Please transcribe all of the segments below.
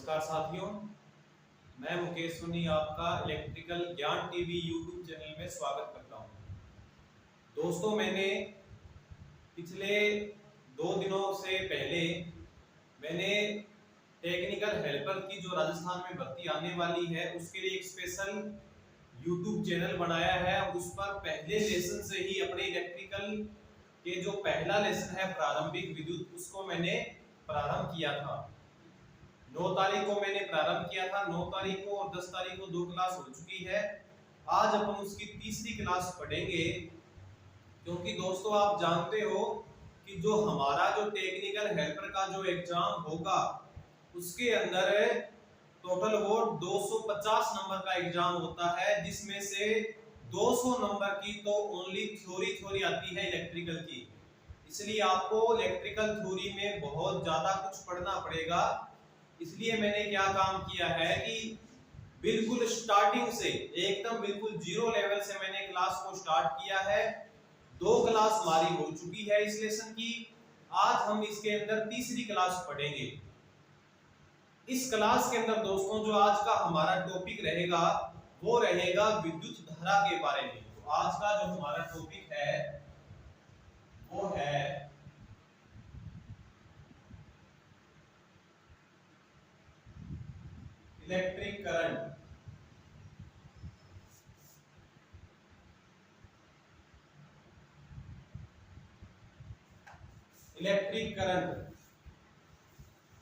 नमस्कार साथियों, मैं मुकेश सोनी आपका इलेक्ट्रिकल ज्ञान टीवी यूट्यूब चैनल में स्वागत करता हूं। दोस्तों, मैंने पिछले 2 दिनों से पहले मैंने टेक्निकल हेल्पर की जो राजस्थान में भर्ती आने वाली है उसके लिए एक स्पेशल यूट्यूब चैनल बनाया है। उस पर पहले लेसन से ही अपने इलेक्ट्रिकल के जो पहला लेसन है प्रारंभिक विद्युत, उसको मैंने प्रारंभ किया था। 9 तारीख को मैंने प्रारंभ किया था। 9 तारीख को और 10 तारीख को 2 क्लास हो चुकी है। आज अपन उसकी तीसरी क्लास पढ़ेंगे, क्योंकि दोस्तों आप जानते हो कि जो हमारा जो टेक्निकल हेल्पर का जो एग्जाम होगा उसके अंदर टोटल वो 250 नंबर का एग्जाम होता है, जिसमें से 200 नंबर की तो ओनली थ्योरी आती है इलेक्ट्रिकल की। इसलिए आपको इलेक्ट्रिकल थ्योरी में बहुत ज्यादा कुछ पढ़ना पड़ेगा। इसलिए मैंने क्या काम किया है कि बिल्कुल स्टार्टिंग से एकदम बिल्कुल जीरो लेवल से मैंने क्लास को स्टार्ट किया है। 2 क्लास हमारी हो चुकी है इस लेसन की। आज हम इसके अंदर तीसरी क्लास पढ़ेंगे। इस क्लास के अंदर दोस्तों जो आज का हमारा टॉपिक रहेगा वो रहेगा विद्युत धारा के बारे में। तो आज का जो हमारा टॉपिक है वो है इलेक्ट्रिक करंट। इलेक्ट्रिक करंट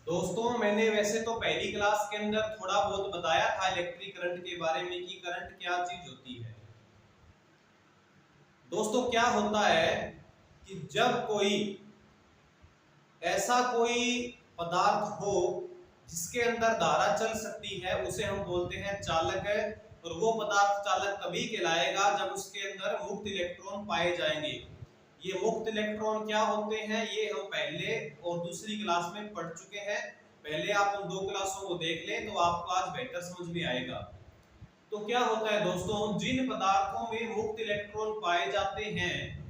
दोस्तों, मैंने वैसे तो पहली क्लास के अंदर थोड़ा बहुत बताया था इलेक्ट्रिक करंट के बारे में कि करंट क्या चीज होती है। दोस्तों क्या होता है कि जब कोई ऐसा कोई पदार्थ हो जिसके अंदर धारा चल सकती है, उसे हम बोलते हैं चालक है। और वो पदार्थ चालक तभी कहलाएगा जब उसके अंदर मुक्त इलेक्ट्रॉन पाए जाएंगे। ये मुक्त इलेक्ट्रॉन क्या होते हैं ये हम पहले और दूसरी क्लास में पढ़ चुके हैं। पहले आप उन 2 क्लासों को देख लें तो आपको आज बेहतर समझ में आएगा। तो क्या होता है दोस्तों, जिन पदार्थों में मुक्त इलेक्ट्रॉन पाए जाते हैं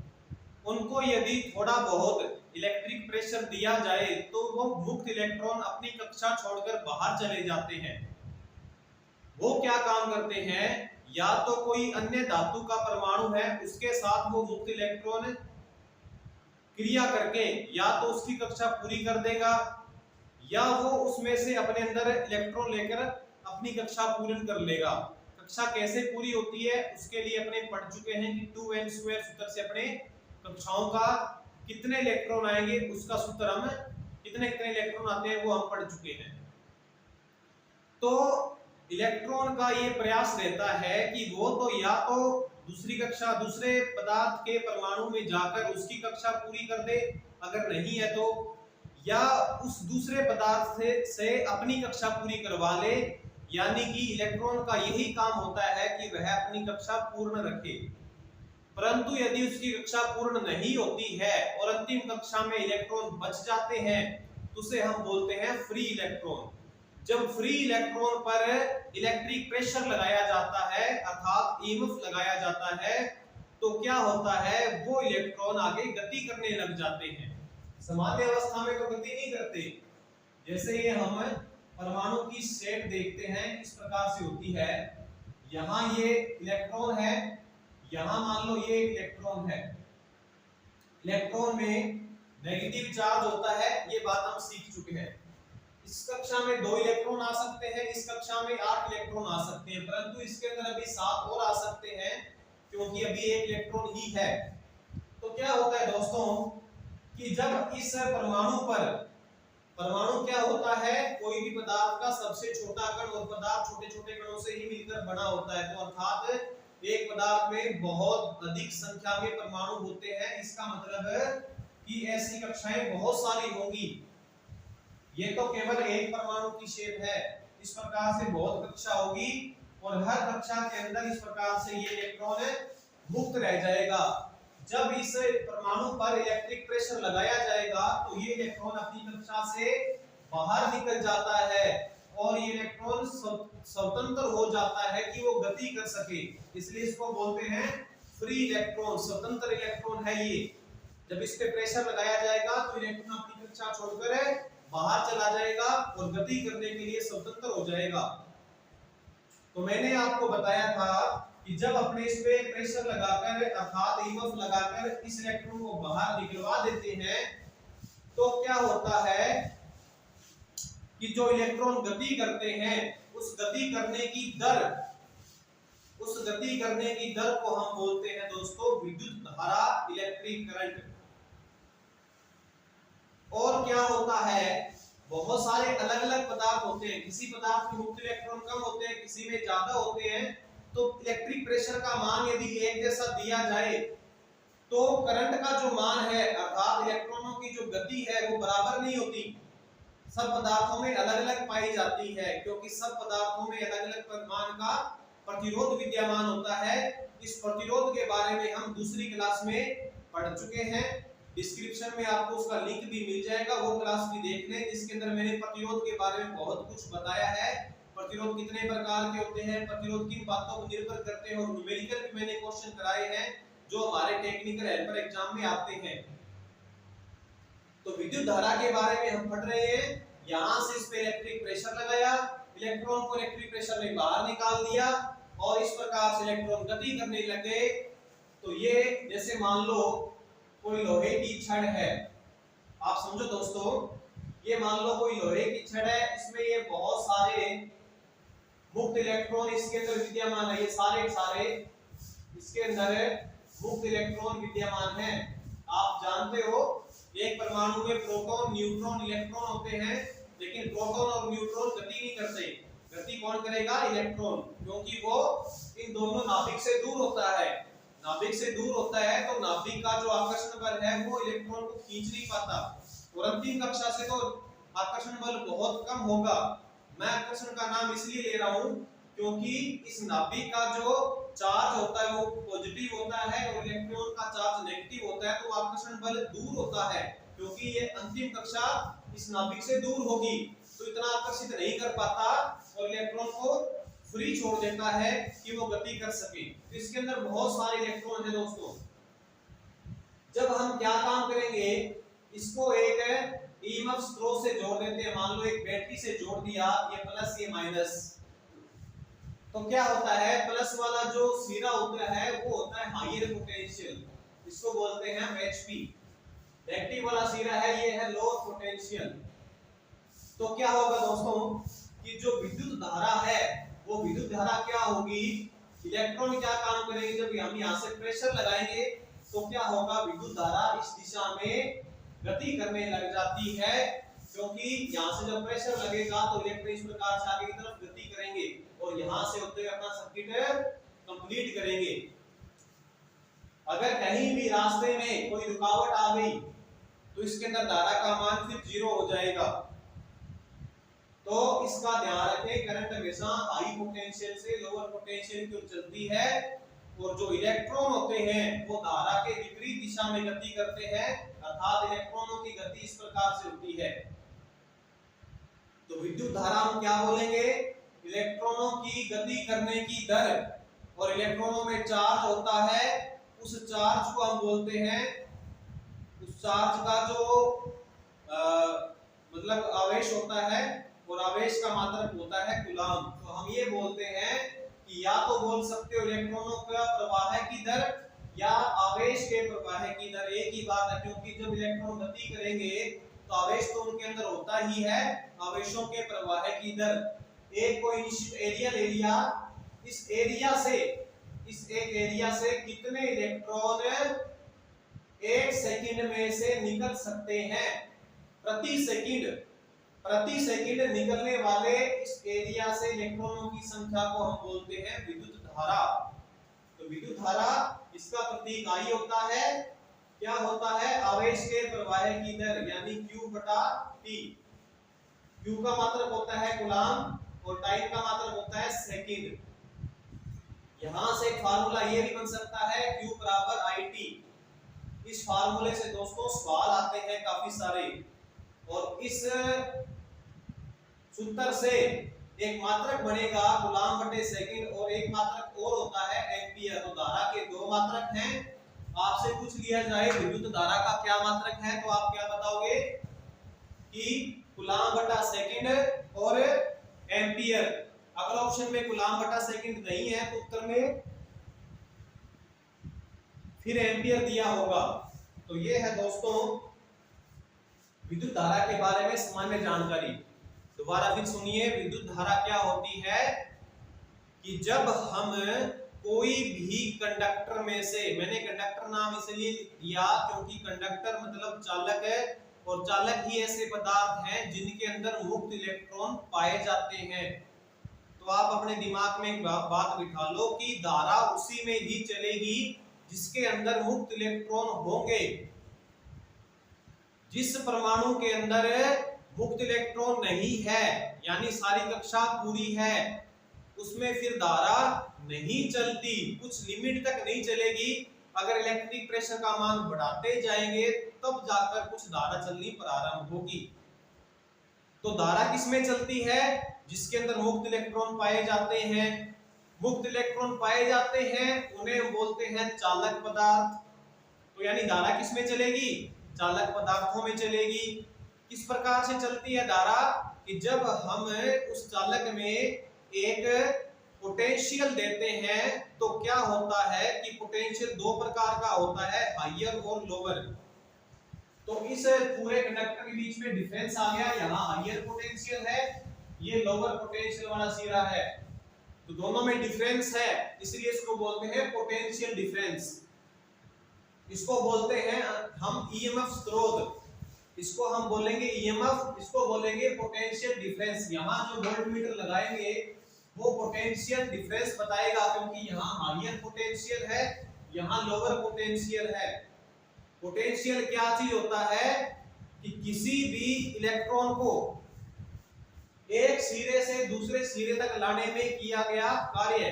उनको यदि थोड़ा बहुत इलेक्ट्रिक प्रेशर दिया जाए तो वो मुक्त इलेक्ट्रॉन अपनी कक्षा छोड़कर बाहर चले जाते हैं। वो क्या काम करते हैं, या तो कोई अन्य धातु का परमाणु है उसके साथ वो मुक्त इलेक्ट्रॉन क्रिया करके या तो उसकी कक्षा पूरी कर देगा, या वो उसमें से अपने अंदर इलेक्ट्रॉन लेकर अपनी कक्षा पूर्ण कर लेगा। कक्षा कैसे पूरी होती है उसके लिए अपने पढ़ चुके हैं कि 2n स्क्वायर सूत्र से अपने कक्षाओं का कितने इलेक्ट्रॉन आएंगे उसका सूत्र हम कितने इलेक्ट्रॉन आते हैं वो हम पढ़ चुके हैं। तो इलेक्ट्रॉन का ये प्रयास रहता है कि वो तो या तो दूसरी कक्षा दूसरे पदार्थ के परमाणु में जाकर उसकी कक्षा पूरी कर दे, अगर नहीं है तो या उस दूसरे पदार्थ से अपनी कक्षा पूरी करवा ले। यानी कि इलेक्ट्रॉन का यही काम होता है कि वह अपनी कक्षा पूर्ण रखे। परंतु यदि उसकी कक्षा पूर्ण नहीं होती है और अंतिम कक्षा में इलेक्ट्रॉन बच जाते हैं तो उसे हम बोलते हैं फ्री इलेक्ट्रॉन। जब फ्री इलेक्ट्रॉन पर इलेक्ट्रिक प्रेशर लगाया जाता है अर्थात ईएमएफ लगाया जाता है तो क्या होता है, वो इलेक्ट्रॉन आगे गति करने लग जाते हैं। सामान्य अवस्था में तो गति नहीं करते। जैसे ये हम परमाणु की शेप देखते हैं इस प्रकार से होती है। यहाँ ये इलेक्ट्रॉन है, यहाँ मान लो ये इलेक्ट्रॉन है। इलेक्ट्रॉन में नेगेटिव चार्ज होता है, ये बात हम सीख चुके हैं। इस कक्षा में 2 इलेक्ट्रॉन आ सकते हैं, इस कक्षा में 8 इलेक्ट्रॉन आ सकते हैं, परंतु इसके अंदर अभी 7 और आ सकते हैं क्योंकि अभी 1 इलेक्ट्रॉन ही है। तो क्या होता है दोस्तों कि जब इस परमाणु क्या होता है, कोई भी पदार्थ का सबसे छोटा कण और पदार्थ छोटे छोटे कणों से ही मिलकर बना होता है। तो अर्थात एक पदार्थ में बहुत अधिक संख्या में परमाणु होते हैं। इसका मतलब है कि ऐसी कक्षाएं बहुत सारी होंगी। ये तो केवल एक परमाणु की शेप है, इस प्रकार से बहुत कक्षा होगी और हर कक्षा के अंदर इस प्रकार से ये इलेक्ट्रॉन मुक्त रह जाएगा। जब इस परमाणु पर इलेक्ट्रिक प्रेशर लगाया जाएगा तो ये इलेक्ट्रॉन अपनी कक्षा से बाहर निकल जाता है और ये इलेक्ट्रॉन स्वतंत्र हो जाता है कि वो गति कर सके। इसलिए इसको बोलते हैं फ्री इलेक्ट्रॉन, स्वतंत्र इलेक्ट्रॉन है ये। जब इस पे प्रेशर लगाया जाएगा तो इलेक्ट्रॉन अपनी कक्षा छोड़कर बाहर चला जाएगा और गति करने के लिए स्वतंत्र हो जाएगा। तो मैंने आपको बताया था कि जब अपने इस पे प्रेशर लगाकर अर्थात ईएमएफ लगाकर इस इलेक्ट्रॉन को बाहर निकलवा देते हैं तो क्या होता है कि जो इलेक्ट्रॉन गति करते हैं उस गति करने की दर को हम बोलते हैं दोस्तों विद्युत धारा, इलेक्ट्रिक करंट। और क्या होता है, बहुत सारे अलग अलग पदार्थ होते हैं, किसी पदार्थ में मुक्त इलेक्ट्रॉन कम होते हैं, किसी में ज्यादा होते हैं। तो इलेक्ट्रिक प्रेशर का मान यदि एक जैसा दिया जाए तो करंट का जो मान है अर्थात इलेक्ट्रॉनों की जो गति है वो बराबर नहीं होती, सब पदार्थों में अलग अलग पाई जाती है, क्योंकि सब पदार्थों में अलग अलग परिमाण का प्रतिरोध विद्यमान होता है। इस प्रतिरोध के बारे में हम दूसरी क्लास में पढ़ चुके हैं, डिस्क्रिप्शन में आपको उसका लिंक भी मिल जाएगा, वो क्लास भी देख लें जिसके अंदर मैंने प्रतिरोध के बारे में बहुत कुछ बताया है। प्रतिरोध कितने प्रकार के होते हैं, प्रतिरोध किन बातों पर निर्भर करते हैं, और न्यूमेरिकल भी मैंने क्वेश्चन कराए हैं जो हमारे टेक्निकल हेल्पर एग्जाम में आते हैं। तो विद्युत धारा के बारे में हम पढ़ रहे हैं। यहां से इस पे इलेक्ट्रिक प्रेशर लगाया, इलेक्ट्रॉन को इलेक्ट्रिक प्रेशर में बाहर निकाल दिया और इस प्रकार से इलेक्ट्रॉन गति करने लगे। तो ये जैसे मान लो कोई लोहे की छड़ है, आप समझो दोस्तों, ये मान लो कोई लोहे की छड़ है, इसमें ये बहुत सारे मुक्त इलेक्ट्रॉन इसके अंदर विद्यमान है, ये सारे इसके अंदर मुक्त इलेक्ट्रॉन विद्यमान है। आप जानते हो एक परमाणु में प्रोटॉन, न्यूट्रॉन, इलेक्ट्रॉन होते हैं, लेकिन प्रोटॉन और न्यूट्रॉन गति नहीं करते। गति कौन करेगा? इलेक्ट्रॉन, क्योंकि वो इन दोनों नाभिक से दूर होता है। नाभिक से दूर होता है तो नाभिक का जो आकर्षण बल है वो इलेक्ट्रॉन को खींच नहीं पाता, और अंतिम कक्षा से तो आकर्षण बल बहुत कम होगा। मैं आकर्षण का नाम इसलिए ले रहा हूं क्योंकि इस नाभिक का जो चार्ज होता है वो पॉजिटिव होता है और इलेक्ट्रॉन का चार्ज नेगेटिव होता है, तो आकर्षण बल दूर होता है। क्योंकि ये अंतिम कक्षा इस नाभिक से दूर होगी तो इतना आकर्षित नहीं कर पाता और इलेक्ट्रॉन को फ्री छोड़ देता है कि वो गति कर सके। तो इसके अंदर बहुत सारे इलेक्ट्रॉन है दोस्तों। जब हम क्या काम करेंगे, इसको एक ईएमएफ स्रोत से जोड़ देते हैं, मान लो एक बैटरी से जोड़ दिया, ये प्लस ये माइनस, तो क्या होता है, प्लस वाला जो सिरा होता है वो होता है हायर पोटेंशियल, इसको बोलते हैं हम एचपी। नेगेटिव वाला सिरा है ये है लोअर पोटेंशियल। तो क्या होगा दोस्तों कि जो विद्युत धारा है वो विद्युत धारा क्या होगी, इलेक्ट्रॉन क्या काम करेंगे, जब हम यहाँ से प्रेशर लगाएंगे तो क्या होगा, विद्युत धारा इस दिशा में गति करने लग जाती है, क्योंकि यहाँ से जब प्रेशर लगेगा तो इलेक्ट्रॉन इस प्रकार से आगे की तरफ गति करेंगे और यहाँ से होते हुए अपना सर्किट कंप्लीट करेंगे। अगर कहीं भी रास्ते में कोई रुकावट आ गई तो इसके अंदर धारा का मान फिर 0 हो जाएगा। तो इसका ध्यान रखें, करंट हमेशा हाई पोटेंशियल से लोअर पोटेंशियल की ओर चलती है, और जो इलेक्ट्रॉन होते हैं वो धारा के विपरीत दिशा में गति करते हैं, अर्थात इलेक्ट्रॉनों की गति इस प्रकार से होती है। तो विद्युत धारा हम क्या बोलेंगे, इलेक्ट्रॉनों की गति करने की दर, और इलेक्ट्रॉनों में चार्ज होता है, उस चार्ज को हम बोलते हैं, उस चार्ज का जो मतलब आवेश होता है, और आवेश का मात्रक होता है कूलम्ब। तो हम ये बोलते हैं कि या तो बोल सकते हो इलेक्ट्रॉनों का प्रवाह की दर या आवेश के प्रवाह की दर, एक ही बात है, क्योंकि जब इलेक्ट्रॉन गति करेंगे तो आवेश तो उनके अंदर होता ही है। आवेशों के प्रवाह की दर, एक कोई निश्चित एरिया ले लिया, इस एक एरिया से कितने इलेक्ट्रॉन एक सेकंड में से निकल सकते हैं, प्रति सेकंड निकलने वाले इस एरिया से इलेक्ट्रॉनों की संख्या को हम बोलते हैं विद्युत धारा। तो विद्युत धारा इसका प्रतीक I होता है, क्या होता है, आवेश के प्रवाह की दर यानी Q/T। Q का मात्रक होता है कूलम्ब और टाइम का मात्रक होता है सेकंड। यहां से एक फार्मूला ये भी बन सकता है Q = IT। इस फार्मूले से दोस्तों सवाल आते हैं काफी सारे, और इस सूत्र से एक मात्रक बनेगा कूलम्ब/सेकंड और एक मात्रक और होता है एम्पियर। तो धारा के दो मात्रक हैं। आपसे पूछ लिया जाए विद्युत धारा का क्या मात्रक है तो आप क्या बताओगे कि कूलाम बटा सेकंड और एम्पियर। अगर ऑप्शन में कूलाम बटा सेकंड नहीं है तो उत्तर में फिर एम्पियर दिया होगा। तो ये है दोस्तों विद्युत धारा के बारे में सामान्य जानकारी। दोबारा फिर सुनिए, विद्युत धारा क्या होती है कि जब हम कोई भी कंडक्टर में से, मैंने कंडक्टर नाम इसलिए दिया क्योंकि कंडक्टर मतलब चालक है, और चालक ही ऐसे पदार्थ हैं जिनके अंदर मुक्त इलेक्ट्रॉन पाए जाते हैं। तो आप अपने दिमाग में एक बात बिठा लो कि धारा उसी में ही चलेगी जिसके अंदर मुक्त इलेक्ट्रॉन होंगे। जिस परमाणु के अंदर मुक्त इलेक्ट्रॉन नहीं है, यानी सारी कक्षा पूरी है, उसमें फिर धारा नहीं चलती, कुछ लिमिट तक नहीं चलेगी। अगर इलेक्ट्रिक प्रेशर का मान बढ़ाते जाएंगे तब जाकर कुछ धारा चलनी प्रारंभ होगी। तो धारा किसमें चलती है? जिसके अंदर मुक्त इलेक्ट्रॉन पाए जाते हैं। मुक्त इलेक्ट्रॉन पाए जाते हैं उन्हें हम बोलते हैं चालक पदार्थ। तो यानी धारा किसमें चलेगी? चालक पदार्थों में चलेगी। किस प्रकार से चलती है धारा कि जब हम उस चालक में एक पोटेंशियल देते हैं तो क्या होता है कि पोटेंशियल दो प्रकार का होता है, हायर और लोअर। तो इस पूरे कंडक्टर के बीच में डिफरेंस आ गया, यहाँ हायर पोटेंशियल है, ये लोअर पोटेंशियल वाला सिरा है, तो दोनों में डिफरेंस है, इसलिए इसको बोलते हैं पोटेंशियल डिफरेंस। इसको बोलते हैं हम ईएमएफ स्रोत, इसको हम बोलेंगे ईएमएफ, इसको बोलेंगे पोटेंशियल डिफरेंस। यहाँ जो वोल्टमीटर लगाएंगे वो पोटेंशियल डिफरेंस बताएगा, क्योंकि यहाँ हायर पोटेंशियल है, यहाँ लोअर पोटेंशियल है। पोटेंशियल क्या चीज होता है कि किसी भी इलेक्ट्रॉन को एक सिरे से दूसरे सिरे तक लाने में किया गया कार्य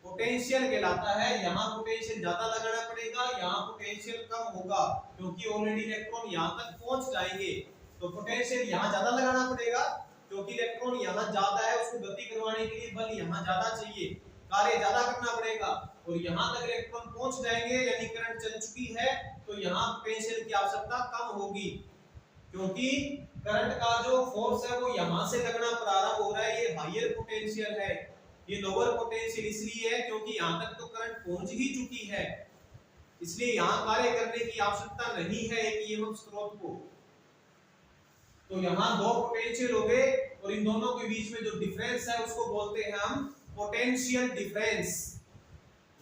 पोटेंशियल कहलाता है। यहाँ पोटेंशियल ज्यादा लगाना पड़ेगा, यहाँ पोटेंशियल कम होगा, क्योंकि ऑलरेडी इलेक्ट्रॉन यहाँ तक पहुंच जाएंगे। तो पोटेंशियल यहाँ ज्यादा लगाना पड़ेगा क्योंकि इलेक्ट्रॉन यहाँ ज्यादा है, उसको गति करवाने के लिए बल यहाँ ज्यादा चाहिए, कार्य ज्यादा करना पड़ेगा। और यहाँ तक इलेक्ट्रॉन पहुंच जाएंगे यानी करंट चल चुकी है, तो यहाँ पोटेंशियल की आवश्यकता कम होगी, क्योंकि करंट का जो फोर्स है वो यहाँ से लगना प्रारंभ हो रहा है, ये हायर पोटेंशियल है। ये लोअर पोटेंशियल इसलिए है क्योंकि यहाँ तक तो करंट पहुंच ही चुकी है, इसलिए यहाँ कार्य करने की आवश्यकता नहीं है एक ईएमएफ स्रोत को। तो यहाँ दो पोटेंशियल हो गए और इन दोनों के बीच में जो डिफरेंस है उसको बोलते हैं हम पोटेंशियल डिफरेंस।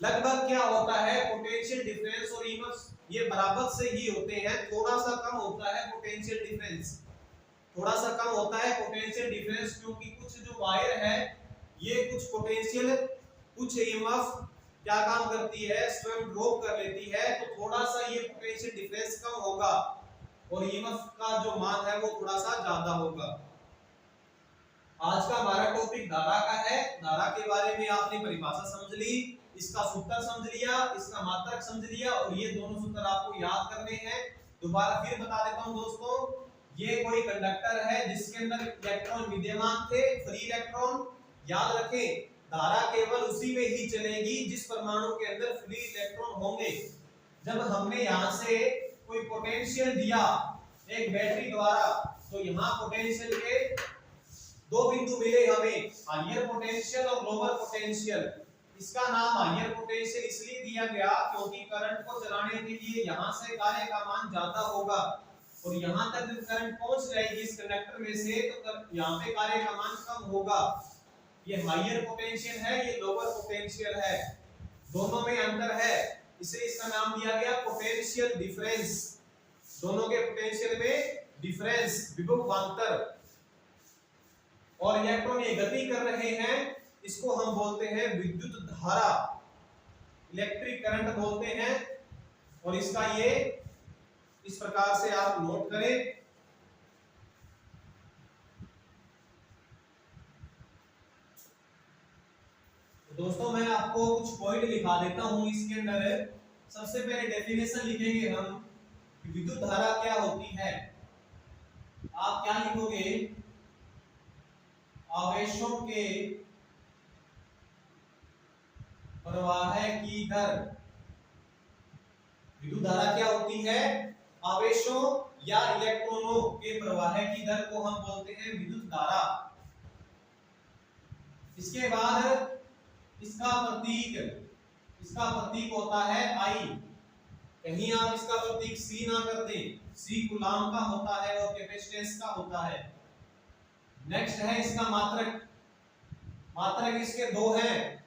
लगभग क्या होता है पोटेंशियल डिफरेंस और ईएमएफ ये बराबर से ही होते हैं, थोड़ा सा कम होता है पोटेंशियल डिफरेंस, थोड़ा सा कम होता है पोटेंशियल डिफरेंस, क्योंकि कुछ जो वायर है ये कुछ पोटेंशियल कुछ ईएमएफ क्या काम करती है स्वयं ड्रॉप कर लेती है, तो थोड़ा सा ये पोटेंशियल डिफरेंस कम होगा और ईएमएफ का जो मान है वो थोड़ा सा ज्यादा होगा। आज का हमारा टॉपिक धारा का है। धारा के बारे में आपने परिभाषा समझ ली, इसका सूत्र समझ लिया, इसका मात्रक समझ लिया, और ये दोनों सूत्र आपको याद करने हैं। दोबारा फिर बता देता हूं दोस्तों, ये कोई कंडक्टर है जिसके अंदर इलेक्ट्रॉन विद्यमान थे, फ्री इलेक्ट्रॉन। याद रखें धारा केवल उसी में ही चलेगी जिस परमाणु के अंदर फ्री इलेक्ट्रॉन होंगे। जब हमने यहाँ से कोई पोटेंशियल दिया एक बैटरी द्वारा, तो यहाँ पोटेंशियल के दो बिंदु मिले हमें, हायर पोटेंशियल और लोअर पोटेंशियल। इसका नाम हायर पोटेंशियल इसलिए दिया गया क्योंकि करंट को चलाने के लिए यहाँ से कार्य का मान ज्यादा होगा, और यहाँ तक जब करंट पहुंच जाएगी इस कंडक्टर में से तो यहाँ पे कार्य का मान कम होगा। ये हायर पोटेंशियल है, ये लोअर पोटेंशियल है, दोनों में अंतर है, इसलिए इसका नाम दिया गया पोटेंशियल डिफरेंस। दोनों के पोटेंशियल में डिफरेंस, विभवांतर। और इलेक्ट्रॉन ये गति कर रहे हैं, इसको हम बोलते हैं विद्युत धारा, इलेक्ट्रिक करंट बोलते हैं। और इसका ये इस प्रकार से आप नोट करें। दोस्तों मैं आपको कुछ पॉइंट लिखा देता हूं इसके अंदर। सबसे पहले डेफिनेशन लिखेंगे हम, विद्युत धारा क्या होती है। आप क्या लिखोगे, आवेशों के प्रवाह की दर। विद्युत धारा क्या होती है, आवेशों या इलेक्ट्रॉनों के प्रवाह की दर को हम बोलते हैं विद्युत धारा। इसके बाद इसका प्रतीक होता है आई। कहीं आप इसका प्रतीक सी ना कर दें, सी कूलाम का होता है और कैपेसिटेंस का होता है। नेक्स्ट है इसका मात्रक। मात्रक इसके दो हैं,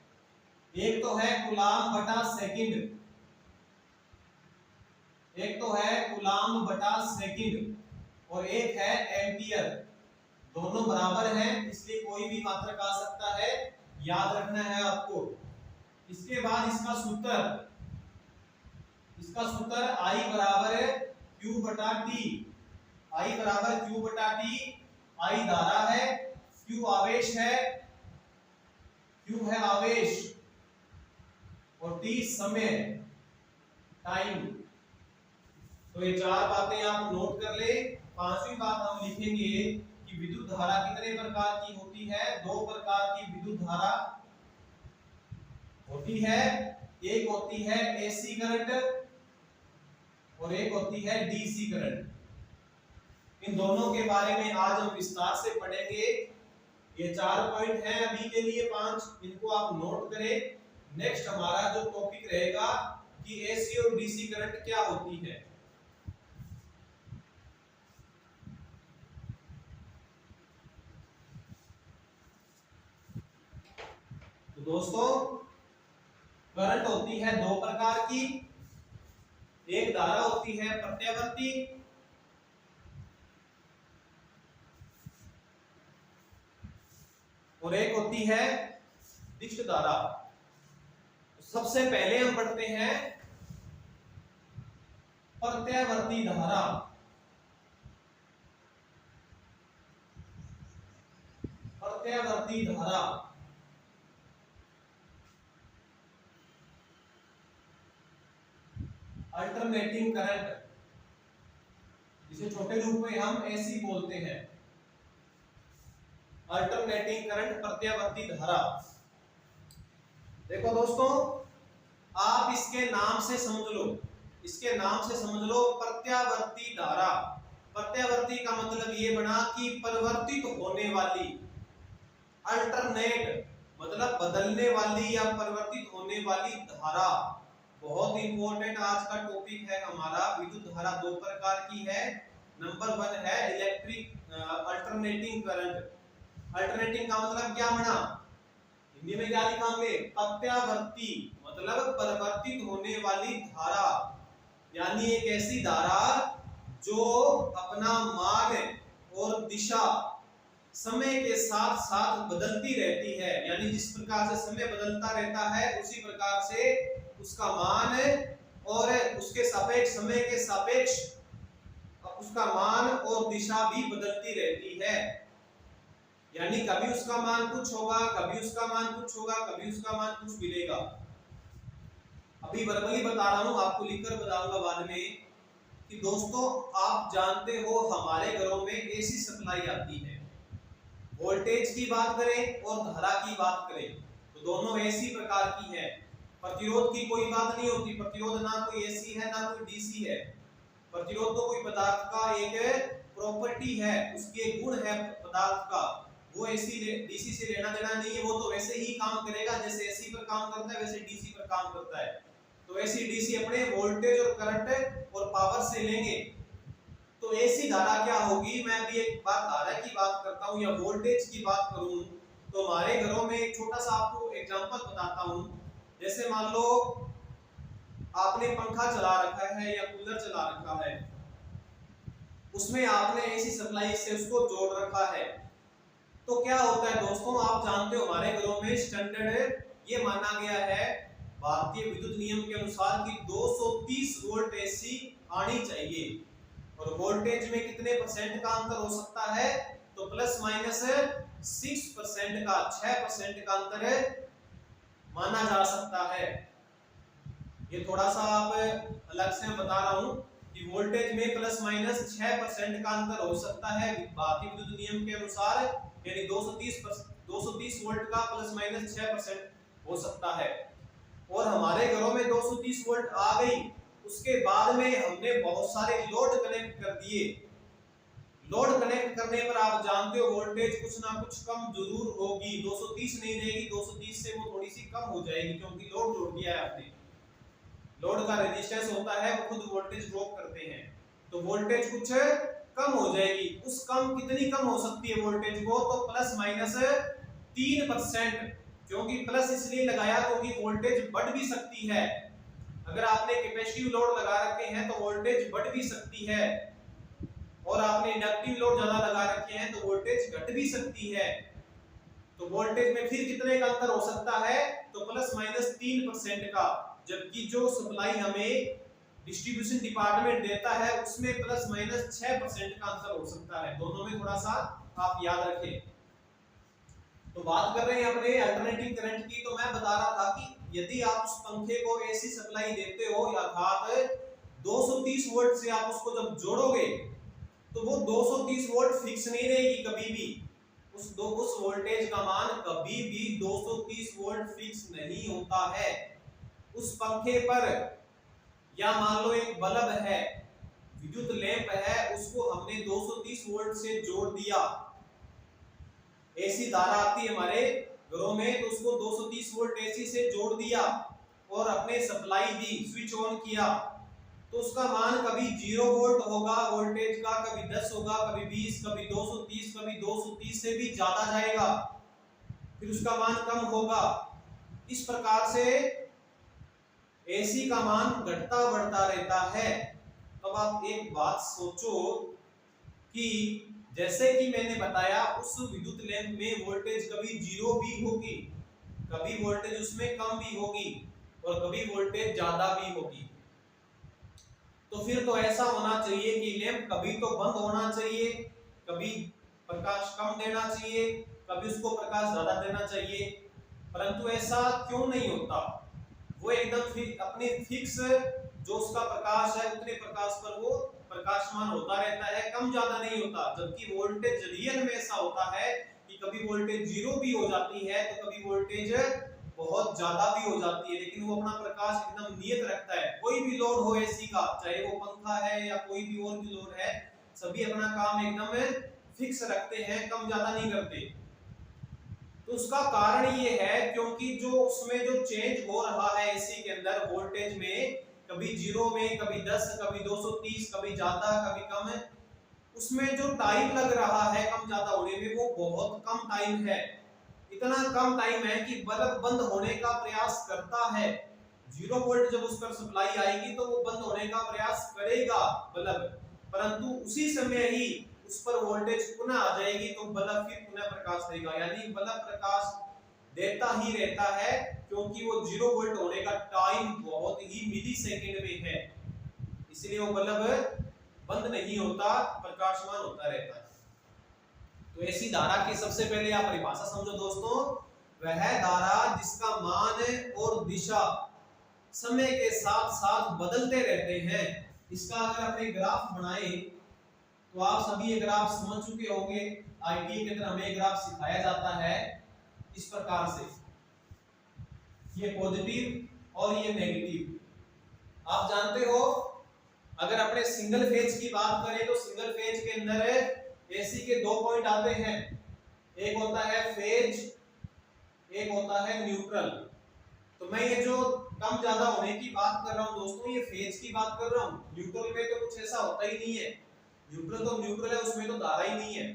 एक तो है कूलाम बटा सेकंड, एक तो है कूलाम बटा सेकंड और एक है एम्पियर। दोनों बराबर हैं, इसलिए कोई भी मात्रक आ सकता है, याद रखना है आपको। इसके बाद इसका सूत्र I बराबर है Q बटा T। I बराबर Q बटा T। I धारा है, Q आवेश है, Q है आवेश और T समय, टाइम। तो ये चार बातें आप नोट कर ले। पांचवी बात हम लिखेंगे कि विद्युत धारा कितने प्रकार की होती है। दो प्रकार की विद्युत धारा होती है, एक होती है एसी करंट और एक होती है डीसी करंट। इन दोनों के बारे में आज हम विस्तार से पढ़ेंगे। ये 4 पॉइंट हैं अभी के लिए 5, इनको आप नोट करें। नेक्स्ट हमारा जो टॉपिक रहेगा कि एसी और डीसी करंट क्या होती है। तो दोस्तों, करंट होती है दो प्रकार की, एक धारा होती है प्रत्यावर्ती और एक होती है दिष्ट धारा। सबसे पहले हम पढ़ते हैं प्रत्यावर्ती धारा। प्रत्यावर्ती धारा अल्टरनेटिंग करंट, जिसे छोटे रूप में हम एसी बोलते हैं। अल्टरनेटिंग करंट, प्रत्यावर्ती धारा। देखो दोस्तों, आप इसके नाम से समझ लो, इसके नाम से समझ लो प्रत्यावर्ती धारा। प्रत्यावर्ती का मतलब ये बना कि परिवर्तित होने वाली, अल्टरनेट मतलब बदलने वाली या परिवर्तित होने वाली धारा। बहुत इंपॉर्टेंट आज का टॉपिक है हमारा। विद्युत धारा दो प्रकार की है। नंबर 1 है इलेक्ट्रिक अल्टरनेटिंग करंट। अल्टरनेटिंग का मतलब क्या बना, हिंदी में क्या लिखा हमने, प्रत्यावर्ती मतलब परिवर्तित होने वाली धारा। यानी एक ऐसी धारा जो अपना मार्ग और दिशा समय के साथ साथ बदलती रहती है। यानी जिस प्रकार से समय बदलता रहता है उसी प्रकार से उसका मान और उसके सापेक्ष, समय के सापेक्ष उसका मान और दिशा भी बदलती रहती है। यानी कभी उसका मान कुछ होगा, कभी उसका मान कुछ होगा, कभी उसका मान कुछ मिलेगा। अभी वर्बली बता रहा हूं, आपको लिखकर बताऊंगा बाद में कि दोस्तों आप जानते हो हमारे घरों में एसी सप्लाई आती है। वोल्टेज की बात करें और धारा की बात करें तो दोनों एसी प्रकार की है। प्रतिरोध की कोई बात नहीं होती, प्रतिरोध ना कोई एसी है ना कोई डीसी है। प्रतिरोध तो कोई पदार्थ का एक प्रॉपर्टी है, उसके गुण है पदार्थ का, वो एसी डीसी से लेना देना नहीं है। वो तो वैसे ही काम करेगा जैसे एसी पर काम करता है, वैसे डीसी पर काम करता है। तो एसी डीसी अपने वोल्टेज और करंट और पावर से लेंगे। तो एसी धारा क्या होगी, मैं अभी एक बात धारा की बात करता हूं या वोल्टेज की बात करूं तो हमारे घरों में एक छोटा सा आपको एग्जांपल बताता हूं। जैसे मान लो आपने पंखा चला रखा है या कूलर चला रखा है, उसमें आपने एसी सप्लाई से उसको जोड़ रखा है। तो क्या होता है दोस्तों, आप जानते हो हमारे घरों में स्टैंडर्ड ये माना गया है भारतीय विद्युत नियम के अनुसार कि 230 वोल्ट एसी आनी चाहिए। और वोल्टेज में कितने परसेंट का अंतर हो सकता है, तो प्लस माइनस 6% का, 6% का अंतर माना जा सकता है। ये थोड़ा सा आप अलग से बता रहा हूं कि वोल्टेज में प्लस माइनस 6% का अंतर हो सकता है भारतीय विद्युत नियम के अनुसार। यानी 230 वोल्ट का प्लस माइनस 6% हो सकता है। और हमारे घरों में 230 वोल्ट आ गई, उसके बाद में हमने बहुत सारे लोड कनेक्ट कर दिए। लोड कनेक्ट करने पर आप जानते हो वोल्टेज कुछ ना कुछ कम जरूर होगी, 230 नहीं रहेगी, 230 से वो थोड़ी सी कम हो जाएगी, क्योंकि लोड जोड़ दिया है आपने। लोड का रेजिस्टेंस होता है, वो खुद वोल्टेज ड्रॉप करते हैं, तो वोल्टेज कुछ कम हो जाएगी। उस कम कितनी कम हो सकती है वोल्टेज को, तो प्लस माइनस 3%। क्योंकि प्लस इसलिए लगाया क्योंकि वोल्टेज बढ़ भी सकती है। अगर आपने कैपेसिटिव लोड लगा रखे हैं तो वोल्टेज बढ़ भी सकती है, और आपने इंडक्टिव लोड ज्यादा लगा रखे हैं तो वोल्टेज घट भी सकती है। तो वोल्टेज में फिर कितने का अंतर हो सकता है, तो प्लस माइनस 3% का। जबकि जो सप्लाई हमें डिस्ट्रीब्यूशन डिपार्टमेंट देता है उसमें प्लस माइनस 6% का अंतर हो सकता है। दोनों में थोड़ा सा आप याद रखें। तो बात कर रहे हैं अपने अल्टरनेटिंग करंट की। तो मैं बता रहा था कि यदि आप उस पंखे को एसी सप्लाई देते हो, अर्थात 230 वोल्ट से आप उसको जब जोड़ोगे तो वो 230 वोल्ट फिक्स नहीं रहेगी कभी भी। उस वोल्टेज का मान कभी भी 230 वोल्ट फिक्स नहीं होता है। उस पंखे पर, या मान लो एक बल्ब है, विद्युत लैंप है, उसको हमने 230 वोल्ट से जोड़ दिया। एसी धारा आती है हमारे घरों में, तो उसको 230 वोल्ट एसी से जोड़ दिया और अपने सप्लाई दी, स्विच ऑन किया, तो उसका मान कभी 0 वोल्ट होगा वोल्टेज का, कभी 10 होगा, कभी 20, कभी 230, कभी 230 से भी ज्यादा जाएगा, फिर उसका मान कम होगा। इस प्रकार से एसी का मान घटता बढ़ता रहता है। अब आप एक बात सोचो कि जैसे कि मैंने बताया उस विद्युत लैंप में वोल्टेज कभी 0 भी होगी, कभी वोल्टेज उसमें कम भी होगी, और कभी वोल्टेज ज्यादा भी होगी। तो फिर तो ऐसा होना चाहिए कि लैंप कभी तो बंद होना चाहिए, कभी प्रकाश कम देना चाहिए, कभी उसको प्रकाश ज्यादा देना चाहिए, परंतु ऐसा क्यों नहीं होता। वो एकदम अपने फिक्स जो उसका प्रकाश है उतने प्रकाश पर वो प्रकाशमान होता रहता है, कम ज्यादा नहीं होता। जबकि वोल्टेज रियल में ऐसा होता है कि कभी वोल्टेज 0 भी हो जाती है, तो कभी वोल्टेज बहुत ज्यादा भी हो जाती है, लेकिन वो अपना प्रकाश एकदम नियत रखता है। कोई भी लोड हो एसी का, चाहे वो पंखा है या कोई भी और भी लोड है, सभी अपना काम एकदम फिक्स रखते हैं, कम ज्यादा नहीं करते। तो उसका कारण ये है क्योंकि जो उसमें जो चेंज हो रहा है एसी के अंदर वोल्टेज में, कभी 0 में, कभी 10, कभी 230, कभी ज्यादा, कभी कम, उसमें जो टाइम लग रहा है कम ज्यादा होने में वो बहुत कम टाइम है। इतना कम टाइम है कि बल्ब बंद होने का प्रयास करता है। 0 वोल्ट जब उस पर सप्लाई आएगी तो वो बंद होने का प्रयास करेगा बल्ब, परंतु उसी समय ही उस पर वोल्टेज पुनः आ जाएगी तो बल्ब फिर पुनः प्रकाश देगा। यानी बल्ब प्रकाश देता ही रहता है, क्योंकि वो 0 वोल्ट होने का टाइम बहुत ही मिली सेकेंड में है, इसलिए वो बल्ब बंद नहीं होता, प्रकाशमान होता रहता है। तो ऐसी धारा की सबसे पहले आप परिभाषा समझो दोस्तों। वह धारा जिसका मान और दिशा समय के साथ साथ बदलते रहते हैं। इसका अगर अपने ग्राफ बनाए तो आप सभी ये ग्राफ समझ चुके होंगे। आईटीआई के अंदर हमें ग्राफ सिखाया जाता है इस प्रकार से, ये पॉजिटिव और ये नेगेटिव। आप जानते हो अगर अपने सिंगल फेज की बात करें तो सिंगल फेज के अंदर एसी के 2 पॉइंट आते हैं, एक होता है फेज, एक होता है न्यूट्रल। तो मैं ये जो कम ज्यादा होने की बात कर रहा हूं दोस्तों, ये फेज की बात कर रहा हूं। न्यूट्रल में तो कुछ ऐसा होता ही नहीं है, न्यूट्रल तो न्यूट्रल है, उसमें तो धारा ही नहीं है।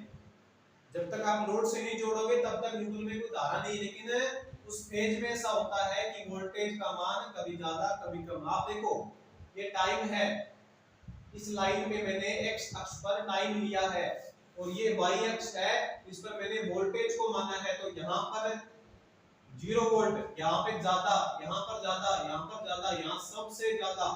जब तक आप लोड से नहीं जोड़ोगे तब तक न्यूट्रल में कोई धारा नहीं। लेकिन उस फेज में ऐसा होता है कि वोल्टेज का मान कभी ज्यादा कभी कम। आप देखो ये टाइम है, इस लाइन पे मैंने x अक्ष पर टाइम लिया है और ये y अक्ष है, इस पर मैंने वोल्टेज को माना है। तो यहाँ पर 0 वोल्ट, यहाँ पे ज्यादा, यहाँ पर ज्यादा, यहाँ पर ज्यादा, यहाँ सबसे ज्यादा,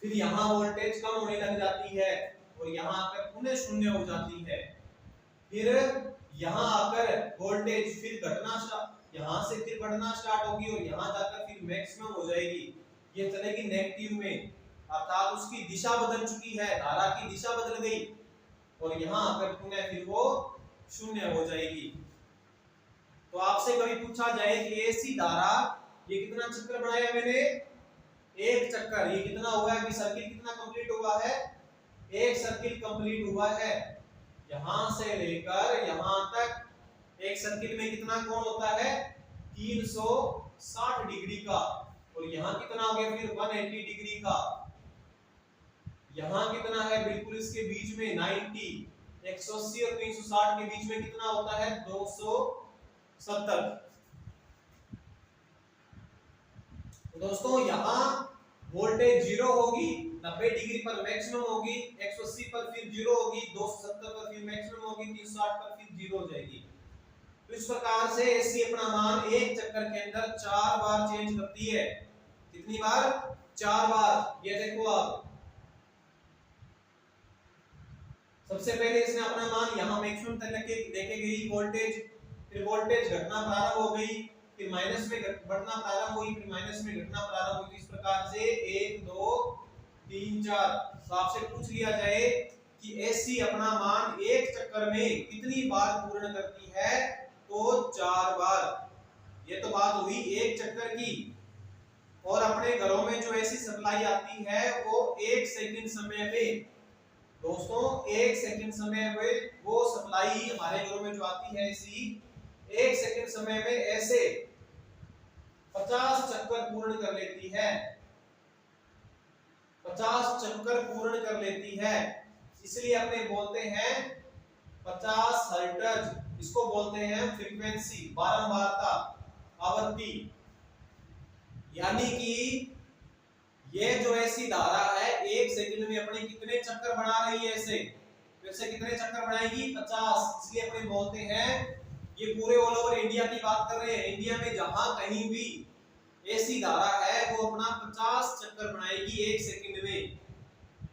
फिर यहाँ वोल्टेज कम होने लग जाती है और यहाँ आकर पुनः शून्य हो जाती है। फिर यहाँ आकर वोल्टेज फिर घटना स्टार्ट, यहाँ से फिर बढ़ना स्टार्ट होगी और यहाँ जाकर फिर मैक्सिमम हो जाएगी। ये चलेगी नेगेटिव में, अर्थात उसकी दिशा बदल चुकी है, धारा की दिशा बदल गई और यहाँ आकर पुनः फिर वो शून्य हो जाएगी। तो आपसे कभी पूछा जाए कि ऐसी धारा ये कितना चक्र बनाया मैंने, एक चक्कर, ये कितना हुआ है, अभी सर्किल कितना कंप्लीट हुआ है, एक सर्किल कंप्लीट हुआ है। यहां से लेकर यहां तक एक सर्किल में कितना कोण होता है, 360 डिग्री का, और यहां कितना हो गया फिर 180 डिग्री का। यहां कितना है, बिल्कुल इसके बीच में 90, 180 और 360 के बीच में कितना होता है, 270। तो दोस्तों यहां वोल्टेज 0 होगी, 90 डिग्री पर मैक्सिमम होगी, 180 पर फिर 0 होगी, 270 पर फिर मैक्सिमम होगी, 360 पर फिर 0 हो जाएगी। तो इस प्रकार से एसी अपना मान एक चक्कर के अंदर 4 बार चेंज करती है। कितनी बार, 4 बार। ये देखो आप, सबसे पहले इसने अपना मान यहां मैक्सिमम तक लेके गई वोल्टेज, फिर वोल्टेज घटना प्रारंभ हो गई, फिर माइनस में बढ़ना प्रारंभ हुई, फिर माइनस में घटना प्रारंभ हुई। इस प्रकार से 1 2 3 4। तो आपसे पूछ लिया जाए कि एसी अपना मान एक चक्कर में कितनी बार पूर्ण करती है, तो 4 बार। ये तो बात हुई एक चक्कर की। और अपने घरों में जो ऐसी सप्लाई आती है वो 1 सेकंड समय में, दोस्तों 1 सेकंड समय में वो सप्लाई हमारे घरों में जो आती है ऐसी 1 सेकंड समय में ऐसे 50 चक्कर पूर्ण कर लेती है, 50 चक्कर पूर्ण कर लेती है। इसलिए अपने बोलते हैं 50 हर्ट्ज, इसको बोलते हैं फ्रीक्वेंसी, बारंबारता, आवृत्ति। यानी कि ये जो ऐसी धारा है 1 सेकंड में अपने कितने चक्कर बना रही है, ऐसे वैसे कितने चक्कर बनाएगी, 50। इसलिए अपने बोलते हैं, ये पूरे ऑल ओवर इंडिया की बात कर रहे हैं, इंडिया में जहां कहीं भी ऐसी धारा है वो अपना 50 चक्कर बनाएगी 1 सेकंड में।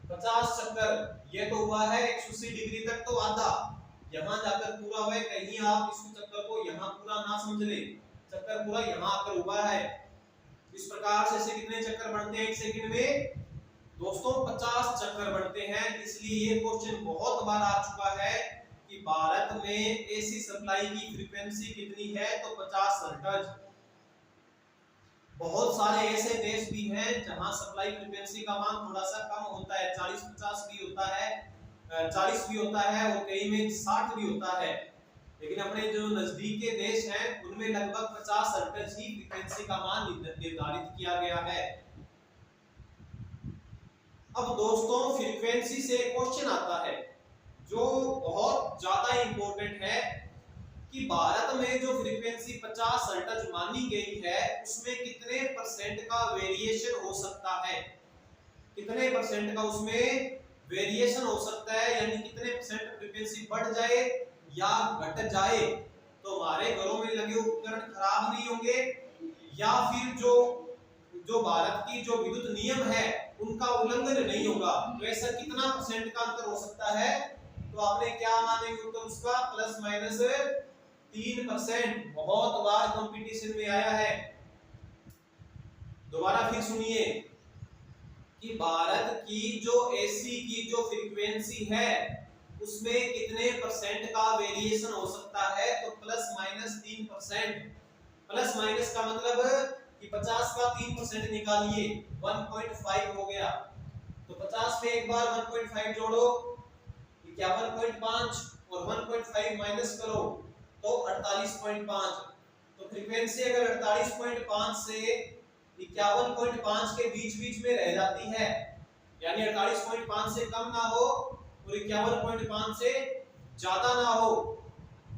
50 चक्कर, ये तो हुआ है 180 डिग्री तक, तो आधा यहां जाकर पूरा हुआ है। कहीं आप इस चक्कर को यहां पूरा ना समझ ले, चक्कर पूरा यहां आकर हुआ है। इस प्रकार से ऐसे कितने चक्कर बनते हैं 1 सेकंड में, दोस्तों 50 चक्कर बनते हैं। इसलिए ये क्वेश्चन बहुत बार आ चुका है कि भारत में एसी सप्लाई की फ्रीक्वेंसी कितनी है, तो 50 हर्ट्ज। बहुत सारे ऐसे देश भी हैं जहां सप्लाई फ्रीक्वेंसी का मान थोड़ा सा कम होता है, 40-50 भी होता है, 40 भी होता है, और कई में 60 भी होता है। लेकिन अपने जो नजदीक के देश हैं उनमें लगभग 50 हर्ट्ज ही फ्रीक्वेंसी का मान निर्धारित किया गया है। अब दोस्तों फ्रीक्वेंसी से क्वेश्चन आता है जो बहुत ज्यादा इंपॉर्टेंट है कि भारत में जो फ्रीक्वेंसी 50 हर्ट्ज मानी गई है उसमें कितने परसेंट का वेरिएशन हो सकता है, कितने परसेंट का उसमें वेरिएशन हो सकता है, यानी कितने परसेंट फ्रीक्वेंसी बढ़ जाए या घट जाए तो हमारे घरों में लगे उपकरण खराब नहीं होंगे, या फिर जो भारत की जो विद्युत नियम है उनका उल्लंघन नहीं होगा। तो ऐसा कितना परसेंट का अंतर हो सकता है, तो आपने क्या मानेंगे उत्तर उसका, प्लस माइनस 3%। बहुत बार कंपटीशन में आया है। दोबारा फिर सुनिए कि भारत की जो एसी की जो फ्रीक्वेंसी है उसमें कितने परसेंट का वेरिएशन हो सकता है, तो प्लस माइनस 3%। प्लस माइनस का मतलब कि 50 का 3% निकालिए, 1.5 हो गया। तो 50 में एक बार 1.5 जोड़ो, 51.5 और 1.5 माइनस करो तो 48.5। तो फ्रीक्वेंसी अगर 48.5 से 51.5 के बीच में रह जाती है, यानी 48.5 से कम ना हो और 51.5 से ज्यादा ना हो,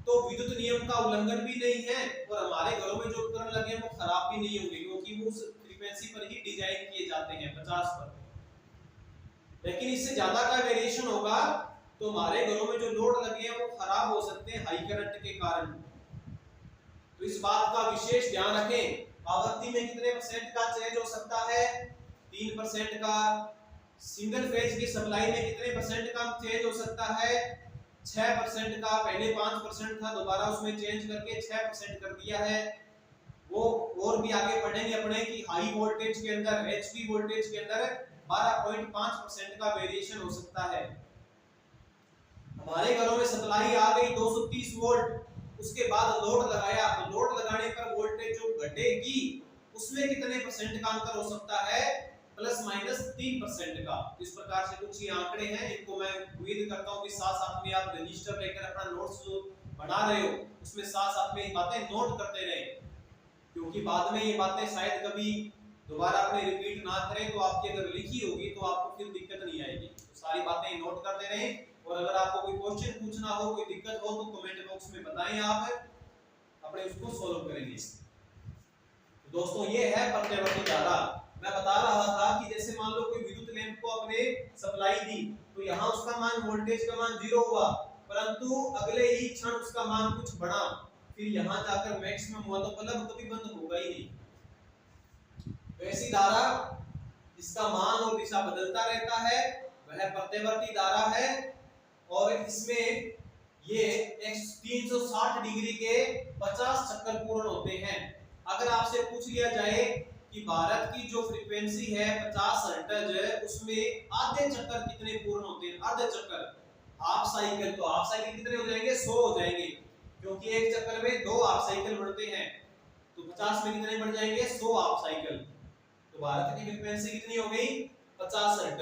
तो विद्युत नियम का उल्लंघन भी नहीं है और हमारे घरों में जो उपकरण लगे हैं वो खराब भी नहीं होंगे, क्योंकि वो उस फ्रीक्वेंसी पर ही डिजाइन किए जाते हैं 50 पर। लेकिन इससे ज्यादा का वेरिएशन होगा तो हमारे घरों में जो लोड लगे हैं वो खराब हो सकते हैं हाई करंट के कारण। तो इस बात का विशेष ध्यान रखें। आवृत्ति में कितने परसेंट का चेंज हो सकता है, 3% का। सिंगल फेज की सप्लाई में कितने परसेंट का चेंज हो सकता है, 6% का। पहले 5% था, दोबारा उसमें चेंज करके 6% कर दिया है। वो और भी आगे पढ़ेंगे अपने कि हाई वोल्टेज के अंदर, एचवी वोल्टेज के अंदर 12.5% का वेरिएशन हो सकता है। हमारे घरों में सप्लाई आ गई 230 वोल्ट, उसके बाद लोड लगाया, तो लोड लगाने पर वोल्टेज जो घटेगी उसमें कितने परसेंट का अंतर हो सकता है, प्लस माइनस 3% का। इस प्रकार से कुछ ये आंकड़े हैं, इनको मैं उम्मीद करता हूं कि साथ साथ में आप रजिस्टर लेकर अपना नोट्स जो बना रहे हो उसमें साथ साथ में ये बातें नोट करते रहे, क्योंकि बाद में ये बातें शायद कभी दोबारा अपने रिपीट ना करें, तो आपकी अगर लिखी होगी तो आपको फिर दिक्कत नहीं आएगी। तो सारी बातें नोट करते रहें, और अगर आपको कोई क्वेश्चन पूछना हो, कोई दिक्कत हो, तो कमेंट बॉक्स में बताएं, आप अपने उसको सॉल्व करेंगे। तो दोस्तों ये है प्रत्यवर्ती धारा। मैं बता रहा था कि जैसे मान लो कोई विद्युत लैंप को अपने सप्लाई दी, तो यहाँ उसका मान वोल्टेज का मान 0 हुआ, परंतु अगले ही क्षण उसका मान कुछ बढ़ा, फिर यहाँ जाकर मैक्सिमम हुआ, तो बल्ब कभी बंद होगा ही नहीं। तो ऐसी धारा जिसका मान और दिशा बदलता रहता है वह प्रत्यवर्ती धारा है, और इसमें ये 360 डिग्री के 50 चक्कर पूर्ण होते हैं। अगर आपसे पूछ लिया जाए कि भारत की जो फ्रीक्वेंसी है 50 हर्ट्ज, उसमें आधे चक्कर कितने पूर्ण होते हैं, आधे चक्कर हाफ साइकिल, तो हाफ साइकिल कितने हो जाएंगे, 100 हो जाएंगे, क्योंकि एक चक्कर में 2 हाफ साइकिल बढ़ते हैं, तो 50 में कितने बढ़ जाएंगे, 100 हाफ साइकिल। तो भारत की फ्रीक्वेंसी कितनी हो गई, 50 हर्ट्ज।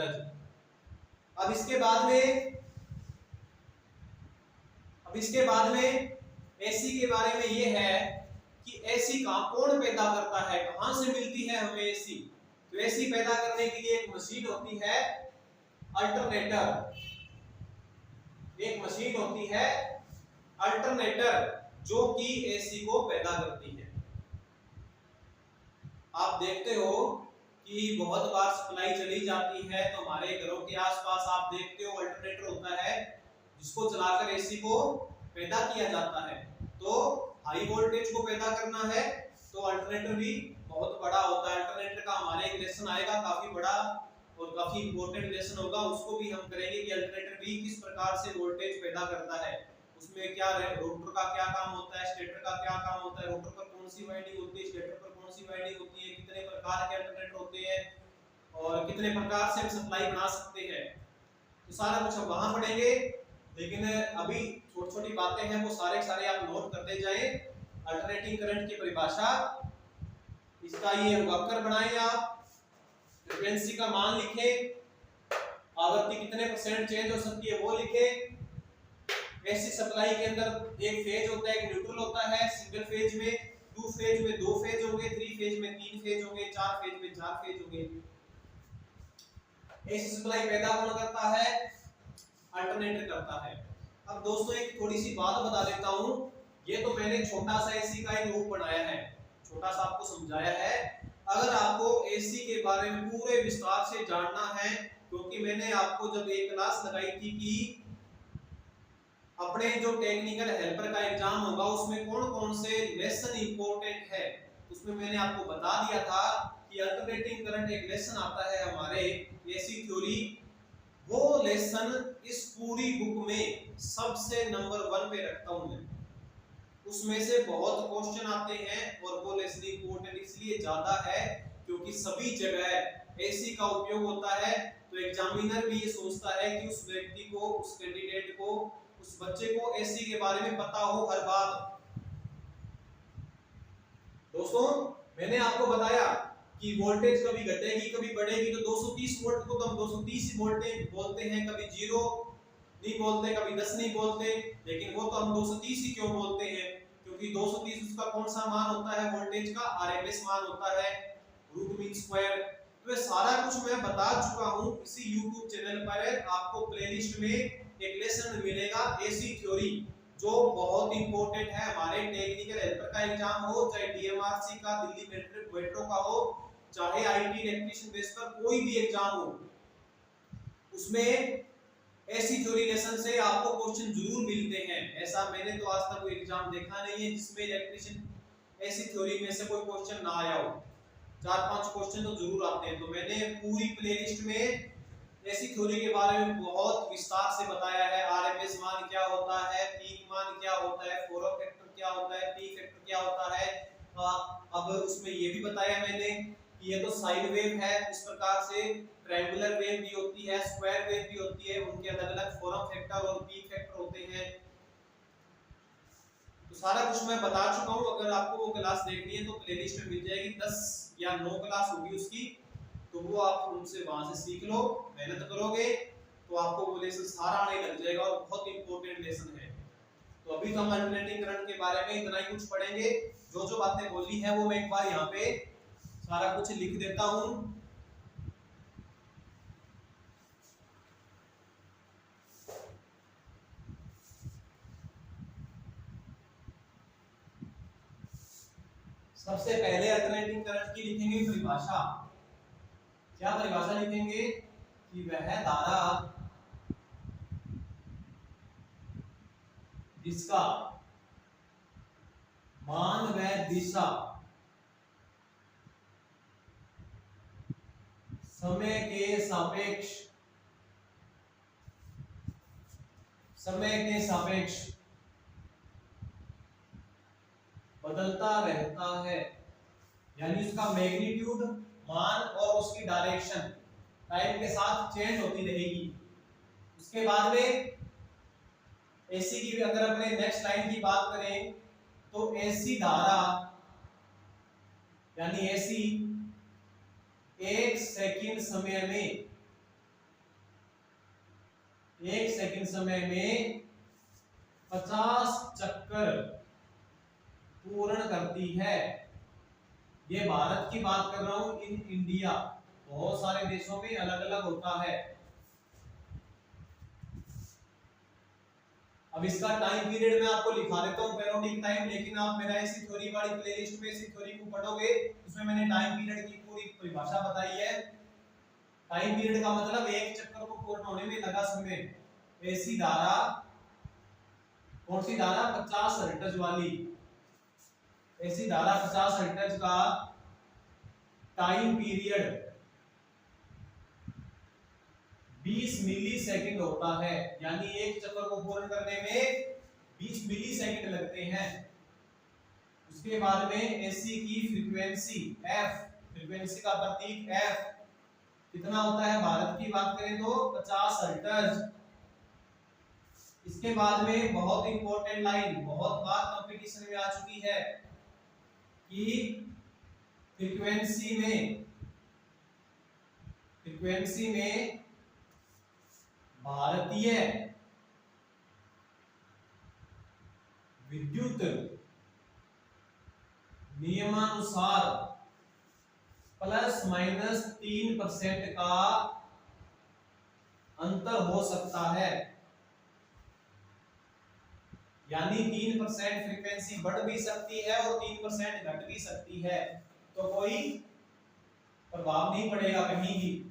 अब इसके बाद में एसी के बारे में ये है कि एसी कौन पैदा करता है, कहां से मिलती है हमें एसी। तो एसी पैदा करने के लिए एक मशीन होती है अल्टरनेटर, एक मशीन होती है अल्टरनेटर, जो कि एसी को पैदा करती है। आप देखते हो कि बहुत बार सप्लाई चली जाती है, तो हमारे घरों के आसपास आप देखते हो अल्टरनेटर होता है, जिसको चलाकर एसी को पैदा किया जाता है। तो हाई वोल्टेज को पैदा करना है तो अल्टरनेटर भी बहुत बड़ा होता है। अल्टरनेटर का हमारे एक लेसन आएगा काफी बड़ा और काफी इंपॉर्टेंट लेसन होगा, उसको भी हम करेंगे कि अल्टरनेटर भी किस प्रकार से वोल्टेज पैदा करता है, उसमें क्या रोटर का क्या काम होता है, स्टेटर का क्या काम होता है, रोटर पर कौन सी वाइंडिंग होती है, स्टेटर पर कौन सी वाइंडिंग होती है, कितने प्रकार के अल्टरनेटर होते हैं और कितने प्रकार से हम सप्लाई बना सकते हैं, तो सारा कुछ हम वहां पढ़ेंगे। लेकिन अभी छोटी छोटी बातें हैं, वो सारे सारे आप नोट करते जाएं। अल्टरनेटिंग करंट की परिभाषा, इसका ये वक्र बनाएं आप, फ्रीक्वेंसी का मान लिखें, आवृत्ति कितने % चेंज हो सकती है वो लिखें। एसी सप्लाई के अंदर एक फेज होता है, एक न्यूट्रल होता है, सिंगल फेज में, 2 फेज में 2 फेज होंगे, 3 फेज में 3 फेज होंगे, 4 फेज में 4 फेज होंगे। एसी सप्लाई पैदा कौन करता है, अल्टरनेटर करता है। अब दोस्तों एक थोड़ी सी बात बता देता हूं, ये तो मैंने छोटा सा एसी का एक रूप बनाया है, छोटा सा आपको समझाया है। अगर आपको एसी के बारे में पूरे विस्तार से जानना है, क्योंकि मैंने आपको जब एक क्लास लगाई थी कि अपने जो टेक्निकल हेल्पर का एग्जाम होगा उसमें कौन कौन से लेसन इंपॉर्टेंट है, उसमें मैंने आपको बता दिया था कि अल्टरनेटिंग करंट एक लेसन आता है हमारे एसी थ्योरी, वो लेसन इस पूरी बुक में सबसे नंबर 1 पे रखता हूं मैं। उसमें से बहुत क्वेश्चन आते हैं और वो लेसन इंपॉर्टेंट इसलिए ज्यादा है क्योंकि सभी जगह एसी का उपयोग होता है। तो एग्जामिनर भी ये सोचता है कि उस व्यक्ति को, उस कैंडिडेट को, उस बच्चे को एसी के बारे में पता हो हर बात। दोस्तों मैंने आपको बताया कि वोल्टेज कभी घटेगी कभी बढ़ेगी, तो 230 वोल्ट को तो हम 230 वोल्टेज बोलते हैं, कभी 0 नहीं बोलते, कभी 10 नहीं बोलते, लेकिन वो तो हम 230 ही क्यों बोलते हैं, क्योंकि 230 उसका कौन सा मान होता है, वोल्टेज का आरएमएस मान होता है, रूट मीन स्क्वायर। तो ये सारा कुछ मैं बता चुका हूं इसी YouTube चैनल पर। आपको प्लेलिस्ट में एक लेसन मिलेगा एसी थ्योरी, जो बहुत इंपॉर्टेंट है हमारे टेक्निकल हेल्पर का एग्जाम हो, चाहे डीएमआरसी का, दिल्ली मेट्रो का हो, चाहे आईटी इलेक्ट्रीशियन बेस पर कोई भी एग्जाम हो, उसमें एसी थ्योरी लेसन से आपको क्वेश्चन जरूर मिलते हैं। ऐसा मैंने तो आज तक कोई एग्जाम देखा नहीं है जिसमें इलेक्ट्रीशियन एसी थ्योरी में से कोई क्वेश्चन ना आया हो, 4-5 क्वेश्चन तो जरूर आते हैं। तो मैंने पूरी प्लेलिस्ट में एसी थ्योरी के बारे में बहुत विस्तार से बताया है, आरएमएस मान क्या होता है, पीक मान क्या होता है, फॉरवर्ड फैक्टर क्या होता है, पी फैक्टर क्या होता है। अब उसमें ये भी बताया मैंने कि ये तो साइन वेव है, इस प्रकार से ट्रायंगुलर वेव भी होती है, स्क्वायर वेव भी होती है, उनके अलग-अलग फॉरवर्ड फैक्टर और पीक फैक्टर होते हैं। तो सारा कुछ मैं बता चुका हूं, अगर आपको वो क्लास देखनी है तो प्लेलिस्ट में मिल जाएगी, 10 या 9 क्लास होगी उसकी, तो वो आप उनसे वहां से सीख लो, मेहनत करोगे तो आपको वो लेसन सारा आने लग जाएगा और बहुत इंपॉर्टेंट लेसन है। तो अभी तो हम अल्टरनेटिंग करंट के बारे में इतना ही कुछ पढ़ेंगे। जो जो बातें बोली है वो मैं एक बार यहाँ पे सारा कुछ लिख देता हूँ। सबसे पहले अल्टरनेटिंग करंट की लिखेंगे परिभाषा। क्या परिभाषा लिखेंगे कि वह धारा जिसका मान व दिशा समय के सापेक्ष बदलता रहता है, यानी उसका मैग्नीट्यूड मान और उसकी डायरेक्शन टाइम के साथ चेंज होती रहेगी। उसके बाद में एसी की अगर अपने नेक्स्ट लाइन की बात करें तो एसी धारा यानी एसी 1 सेकंड समय में 50 चक्कर पूर्ण करती है। ये भारत की बात कर रहा हूं, इन इंडिया। बहुत सारे देशों में अलग अलग होता है। अब इसका टाइम पीरियड मैं आपको लिखा देता हूं, पेरियोडिक टाइम, लेकिन आप मेरा एसी थ्योरी वाली प्लेलिस्ट में एसी थ्योरी को पढ़ोगे, उसमें मैंने टाइम पीरियड की पूरी परिभाषा बताई है। टाइम पीरियड का मतलब एक चक्कर को पूर्ण होने में लगा समय। एसी धारा, कौन सी धारा? 50 हर्ट्ज वाली एसी धारा 50 हर्ट्ज का टाइम पीरियड 20 मिली सेकंड होता है, यानी एक चक्कर को पूर्ण करने में 20 मिली सेकंड लगते हैं। उसके बाद में एसी की फ्रीक्वेंसी F, फ्रीक्वेंसी का प्रतीक F कितना होता है? भारत की बात करें तो 50 हर्ट्ज। इसके बाद में बहुत इंपॉर्टेंट लाइन, बहुत बार कंपटीशन में आ चुकी है कि फ्रीक्वेंसी में भारतीय विद्युत नियमानुसार ±3% का अंतर हो सकता है, यानी 3% फ्रीक्वेंसी बढ़ भी सकती है और 3% घट भी सकती है, तो कोई प्रभाव नहीं पड़ेगा कहीं भी।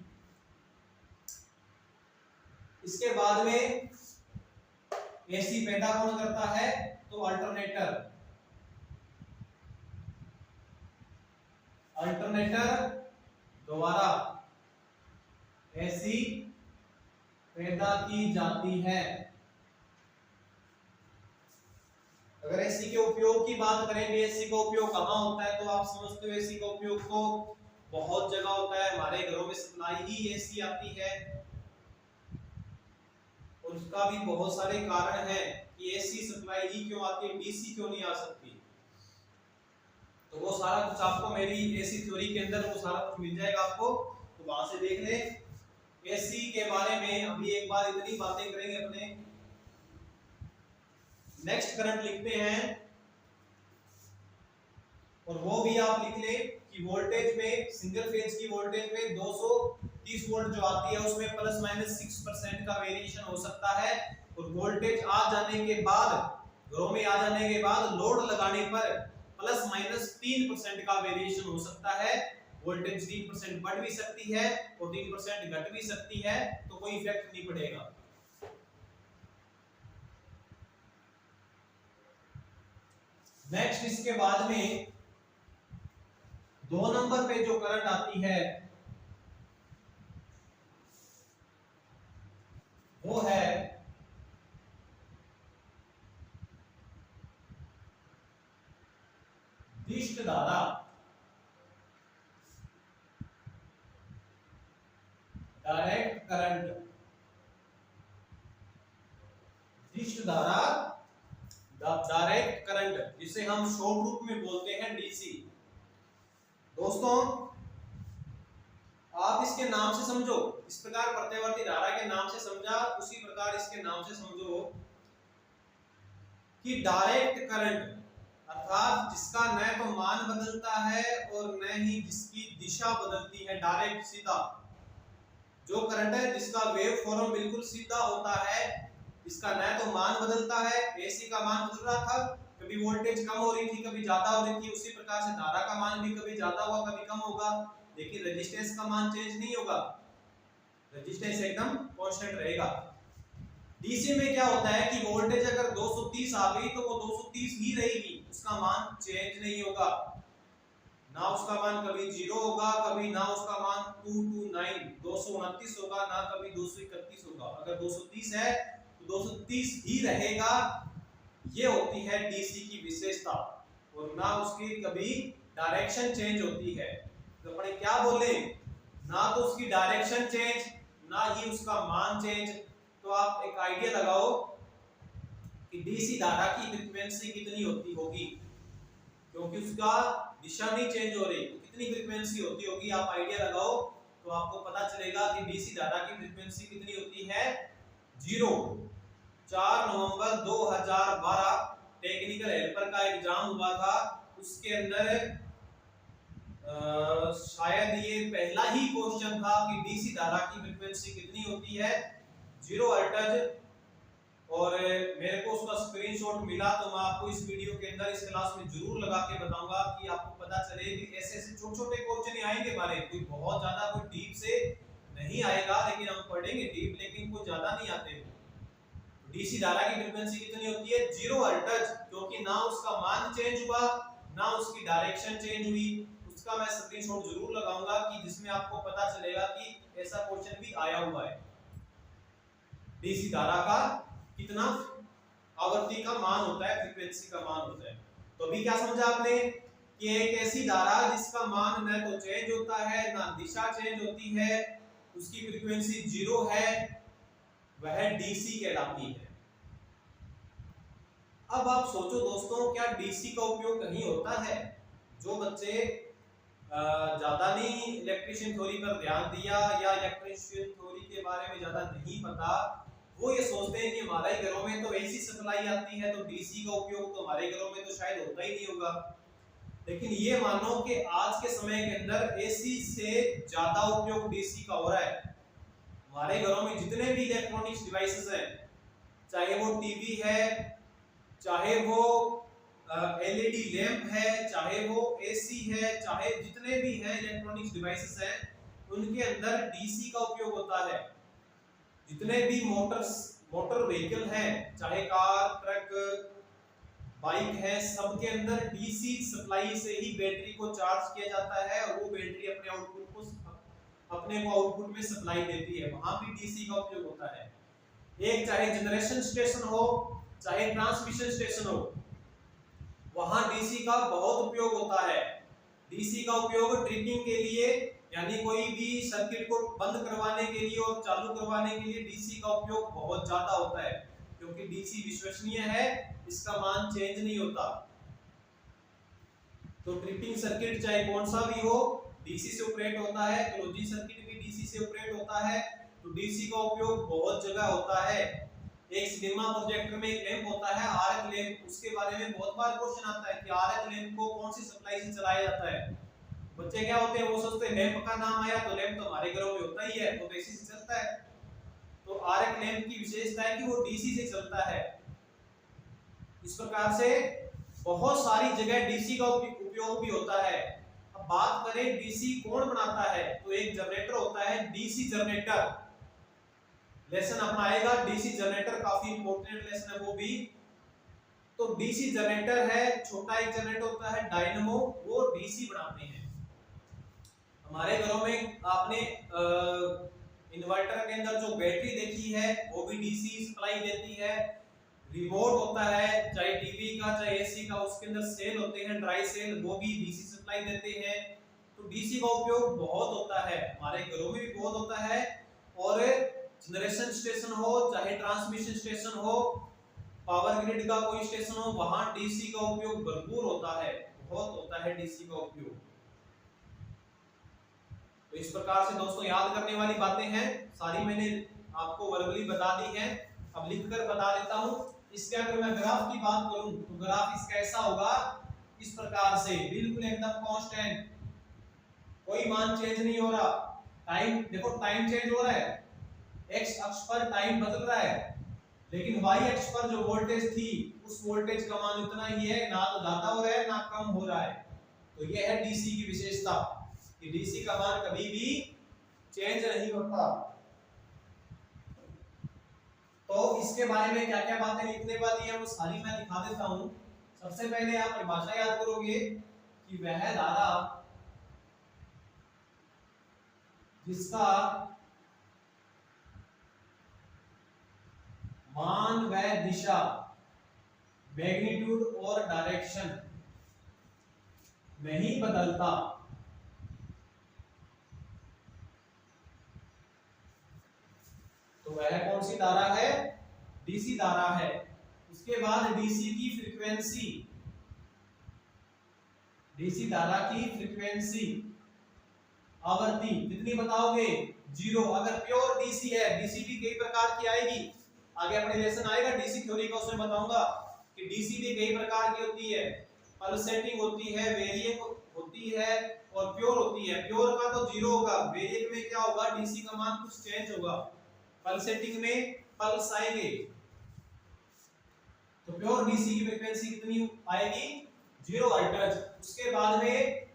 इसके बाद में एसी पैदा कौन करता है? तो अल्टरनेटर द्वारा एसी पैदा की जाती है। अगर एसी के उपयोग की बात करेंगे, एसी का उपयोग कहाँ होता है, तो आप समझते हो एसी का उपयोग तो बहुत जगह होता है। हमारे घरों में सप्लाई ही एसी आती है, और उसका भी बहुत सारे कारण हैं कि एसी सप्लाई ही क्यों आती है, डीसी क्यों नहीं आ सकती। तो वो सारा कुछ आपको मेरी एसी थ्योरी के अंदर वो सारा कुछ मिल जाएगा आपको, तो वहां से देख ले। एसी के बारे में अभी एक बार इतनी बातें करेंगे अपने। नेक्स्ट करंट लिखते हैं, और वो भी आप लिख ले कि वोल्टेज में, सिंगल फेज की वोल्टेज में 230 वोल्ट जो आती है उसमें ±6% का वेरिएशन हो सकता है, और वोल्टेज आ जाने के बाद, घरों में आ जाने के बाद लोड लगाने पर ±3% का वेरिएशन हो सकता है। वोल्टेज 3% बढ़ भी सकती है और 3% घट भी सकती है, तो कोई इफेक्ट नहीं पड़ेगा। नेक्स्ट इसके बाद में 2 नंबर पे जो करंट आती है वो है दिष्ट धारा। डायरेक्ट करंट, दिष्ट धारा, डायरेक्ट करंट, जिसे हम शॉर्ट रूप में बोलते हैं डीसी। दोस्तों आप इसके नाम से समझो, इस प्रकार प्रत्यावर्ती धारा के नाम से समझा, उसी प्रकार इसके नाम से समझो कि डायरेक्ट करंट, अर्थात जिसका न तो मान बदलता है और न ही जिसकी दिशा बदलती है, डायरेक्ट सीधा जो करंट है जिसका वेव फॉर्म बिल्कुल सीधा होता है, इसका न तो मान बदलता है, एसी का मान बदल रहा था, कभी वोल्टेज कम हो रही थी कभी ज्यादा हो रही थी, उसी प्रकार से धारा का मान भी कभी ज्यादा हुआ कभी कम होगा, लेकिन रेजिस्टेंस का मान चेंज नहीं होगा, रेजिस्टेंस एकदम कांस्टेंट रहेगा। डीसी में क्या होता है कि वोल्टेज अगर 230 आ गई तो वो 230 ही रहेगी, उसका मान चेंज नहीं होगा, ना उसका मान कभी 0 होगा, कभी ना उसका मान 229 होगा, ना कभी 231 होगा, अगर 230 है तो 230 ही रहेगा। ये होती है डीसी की विशेषता, और ना उसकी कभी डायरेक्शन चेंज होती है। तो अपने क्या बोले, ना तो उसकी डायरेक्शन चेंज ना ही उसका मान चेंज। तो आप एक आइडिया लगाओ कि डीसी धारा की फ्रीक्वेंसी कितनी होती होगी, क्योंकि उसका दिशा नहीं चेंज हो रही, तो कितनी फ्रीक्वेंसी होती होगी, आप आइडिया लगाओ तो आपको पता चलेगा कि डीसी धारा की फ्रीक्वेंसी कितनी होती है, 0। 4 नवंबर 2012 टेक्निकल हेल्पर का एग्जाम हुआ था, उसके अंदर शायद ये पहला ही क्वेश्चन था कि डीसी धारा की फ्रीक्वेंसी कितनी होती है, 0 हर्ट्ज। और मेरे को उसका स्क्रीनशॉट मिला, तो मैं आपको इस वीडियो के अंदर इस क्लास में जरूर लगा के बताऊंगा कि आपको पता चले कि ऐसे ऐसे छोटे छोटे क्वेश्चन ही आएंगे हमारे, कोई बहुत ज्यादा कोई डीप से नहीं आएगा, लेकिन हम पढ़ेंगे डीप, लेकिन कोई ज्यादा नहीं आते। डीसी धारा की फ्रीक्वेंसी कितनी होती है, 0 हर्ट्ज, क्योंकि ना उसका मान चेंज हुआ ना उसकी डायरेक्शन चेंज हुई। उसका मैं स्क्रीनशॉट जरूर लगाऊंगा कि जिसमें आपको पता चलेगा कि ऐसा क्वेश्चन भी आया हुआ है। डीसी धारा का कितना आवृत्ति का मान होता है, फ्रीक्वेंसी का मान होता है। तो अभी क्या समझा आपने कि एक ऐसी धारा जिसका मान न तो चेंज होता है ना दिशा चेंज होती है, उसकी फ्रीक्वेंसी 0 है, वह डीसी कहलाती है। अब आप सोचो दोस्तों, क्या डीसी का उपयोग कहीं होता है? जो बच्चे ज्यादा नहीं इलेक्ट्रिशियन थ्योरी पर ध्यान दिया या इलेक्ट्रिशियन थ्योरी के बारे में ज्यादा नहीं पता, वो ये सोचते हैं कि हमारे घरों में तो एसी सप्लाई आती है, तो डीसी का उपयोग तो हमारे घरों में तो शायद होता ही नहीं होगा। लेकिन ये मानो कि आज के समय के अंदर एसी से ज्यादा उपयोग डीसी का हो रहा है। हमारे घरों में जितने भी इलेक्ट्रॉनिक्स डिवाइसेस हैं, चाहे वो टीवी है, चाहे वो एलईडी लैंप है, चाहे वो एसी है, चाहे जितने भी हैं इलेक्ट्रॉनिक्स डिवाइसेस हैं, उनके अंदर डीसी का उपयोग होता है। जितने भी मोटर व्हीकल हैं, चाहे कार, ट्रक, बाइक है, सबके अंदर डीसी सप्लाई से ही बैटरी को चार्ज किया जाता है, और वो बैटरी अपने आउटपुट में सप्लाई देती है, वहां भी डीसी का उपयोग होता है। एक चाहे जनरेशन स्टेशन हो, चाहे ट्रांसमिशन स्टेशन हो, वहां डीसी का बहुत उपयोग होता है। डीसी का उपयोग ट्रिपिंग के लिए, यानी कोई भी सर्किट को बंद करवाने के लिए और चालू करवाने के लिए डीसी का उपयोग बहुत ज्यादा होता है, क्योंकि डीसी विश्वसनीय है, इसका मान चेंज नहीं होता। तो ट्रिपिंग सर्किट चाहे कौन सा भी हो, डीसी से ऑपरेट होता है, क्लोजिंग सर्किट भी डीसी से ऑपरेट होता है। तो डीसी का उपयोग बहुत जगह होता है। एक सिनेमा प्रोजेक्टर में एक लैंप होता है, आर्क लैंप, उसके बारे में बहुत बार क्वेश्चन आता है कि आर्क लैंप को कौन सी सप्लाई से चलाया जाता है। बच्चे क्या होते हैं, वो सोचते हैं लैंप का नाम आया तो लैंप तो हमारे घरों में होता ही है, वो तो एसी से चलता है। तो आर्क लैंप की विशेषता है कि वो डीसी से चलता है। इस प्रकार से बहुत सारी जगह डीसी का उपयोग भी होता है। अब बात करें डीसी कौन बनाता है, तो एक जनरेटर होता है, डीसी जनरेटर। लेसन अपना आएगा डीसी जनरेटर, काफी इंपॉर्टेंट लेसन है वो भी। तो डीसी जनरेटर है, छोटा एक जनरेटर होता है डायनेमो, वो डीसी बनाते हैं। हमारे घरों में आपने इन्वर्टर के अंदर जो बैटरी देखी है, वो भी डीसी सप्लाई देती है। रिमोट होता है, चाहे टीवी का चाहे एसी का, उसके अंदर सेल होते हैं, ड्राई सेल, वो भी डीसी सप्लाई देते हैं। तो डीसी का उपयोग बहुत होता है, हमारे घरों में भी बहुत होता है। और जनरेशन स्टेशन हो, चाहे ट्रांसमिशन स्टेशन हो, पावर ग्रिड का कोई स्टेशन हो, वहां डीसी का उपयोग भरपूर होता है, बहुत होता है डीसी का उपयोग। तो इस प्रकार से दोस्तों याद करने वाली बातें हैं, सारी मैंने आपको वर्बली बता दी है। अब लिखकर बता देता हूं। इसके अगर मैं ग्राफ की बात करूं तो ग्राफ इसका ऐसा होगा, इस प्रकार से बिल्कुल एकदम कांस्टेंट, कोई मान चेंज नहीं हो रहा। टाइम देखो, टाइम चेंज हो रहा है, एक्स अक्ष पर टाइम बदल रहा है, लेकिन वाई अक्ष पर जो वोल्टेज थी उस वोल्टेज का मान उतना ही है, ना तो ज्यादा हो रहा है ना कम हो रहा है। तो यह है डीसी की विशेषता कि डीसी का मान कभी भी चेंज नहीं होता। तो इसके बारे में क्या क्या बातें लिखने वाली है वो सारी मैं दिखा देता हूं। सबसे पहले आप परिभाषा याद करोगे कि वह धारा जिसका मान व दिशा, मैग्नीट्यूड और डायरेक्शन नहीं बदलता, तो वह कौन सी धारा है? डीसी धारा है। उसके बाद डीसी की फ्रीक्वेंसी, डीसी धारा की फ्रीक्वेंसी आवृत्ति कितनी बताओगे? 0। अगर प्योर डीसी है, डीसी भी कई प्रकार की आएगी, आगे अपने लेसन आएगा डीसी थ्योरी का, उसमें बताऊंगा कि डीसी भी कई प्रकार की होती है। पल्सेटिंग होती है, वेरिएक होती है और प्योर होती है। प्योर का तो 0 होगा, वेरिएक में क्या होगा? डीसी का मान कुछ चेंज होगा, पल्सेटिंग में पल्स आएंगे। तो प्योर डीसी की फ्रीक्वेंसी कितनी आएगी? 0 हर्ट्ज। उसके बाद में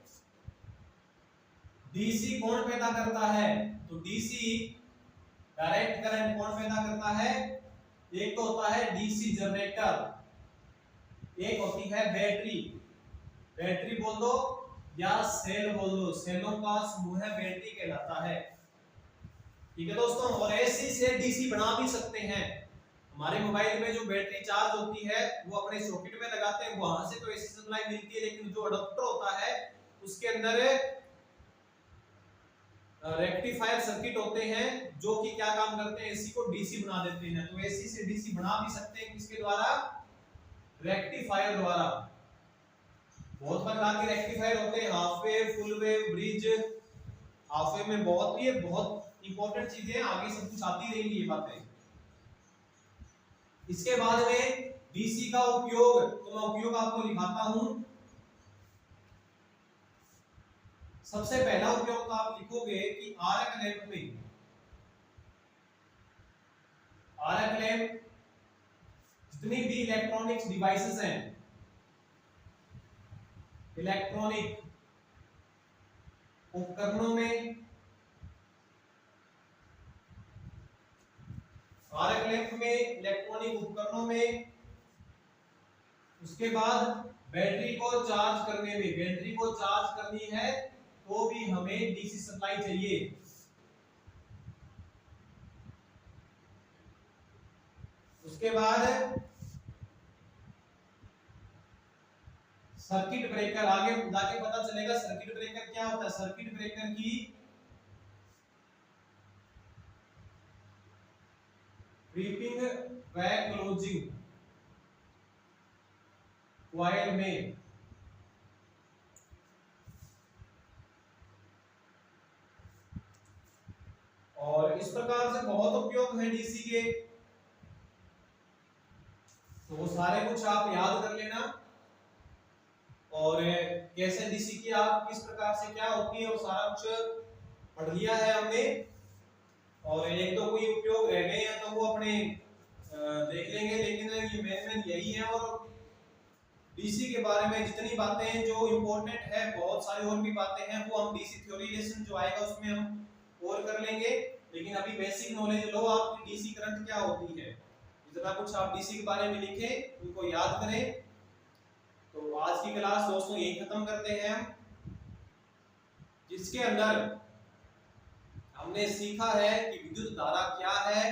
डीसी कौन पैदा करता है? तो डीसी डायरेक्ट करंट कौन पैदा करता है? एक तो होता है डीसी जनरेटर, एक होती है बैटरी। बैटरी बोल दो या सेल बोल दो, सेलों का समूह है बैटरी कहलाता है। ठीक है दोस्तों, और एसी से डीसी बना भी सकते हैं। हमारे मोबाइल में जो बैटरी चार्ज होती है वो अपने सॉकेट में लगाते हैं, वहां से तो एसी सप्लाई मिलती है, लेकिन जो अडॉप्टर होता है उसके अंदर रेक्टिफायर सर्किट होते हैं जो कि क्या काम करते हैं? एसी को डीसी बना देते हैं। तो एसी से डीसी बना भी सकते हैं किसके द्वारा? रेक्टिफायर द्वारा। बहुत प्रकार के रेक्टिफायर होते हैं, half wave, full wave, bridge. Half wave में बहुत इंपॉर्टेंट चीजें हैं, आगे सब कुछ आती रहेंगी ये बातें। इसके बाद में डीसी का उपयोग, तो मैं उपयोग आपको लिखाता हूं। सबसे पहला उपयोग तो आप लिखोगे कि आर्क लैंप में, आर्क लैंप जितनी भी इलेक्ट्रॉनिक्स डिवाइसेस हैं, इलेक्ट्रॉनिक उपकरणों में, आर्क लैंप में, इलेक्ट्रॉनिक उपकरणों में, उसके बाद बैटरी को चार्ज करने में, बैटरी को चार्ज करनी है तो भी हमें डीसी सप्लाई चाहिए। उसके बाद सर्किट ब्रेकर, आगे जाके पता चलेगा सर्किट ब्रेकर क्या होता है। सर्किट ब्रेकर की ट्रिपिंग व क्लोजिंग कॉइल में और इस प्रकार से बहुत उपयोग है डीसी के, तो वो सारे कुछ आप याद कर लेना। और कैसे डीसी की आप किस प्रकार से क्या होती है वो सारा कुछ पढ़ लिया है हमने। और एक तो कोई उपयोग रह गए हैं तो वो अपने देख लेंगे, लेकिन ये मेन यही है। और डीसी के बारे में जितनी बातें हैं जो इम्पोर्टेंट है, बहुत सारी और भी बातें हैं, वो हम डीसी थ्योरी लेसन जो आएगा उसमें हम और कर लेंगे। लेकिन अभी बेसिक नॉलेज लो आप कि डीसी करंट क्या होती है, इतना कुछ आप डीसी के बारे में लिखें, उनको याद करें। तो आज की क्लास दोस्तों यही खत्म करते हैं हम, जिसके अंदर हमने सीखा है कि विद्युत धारा क्या है,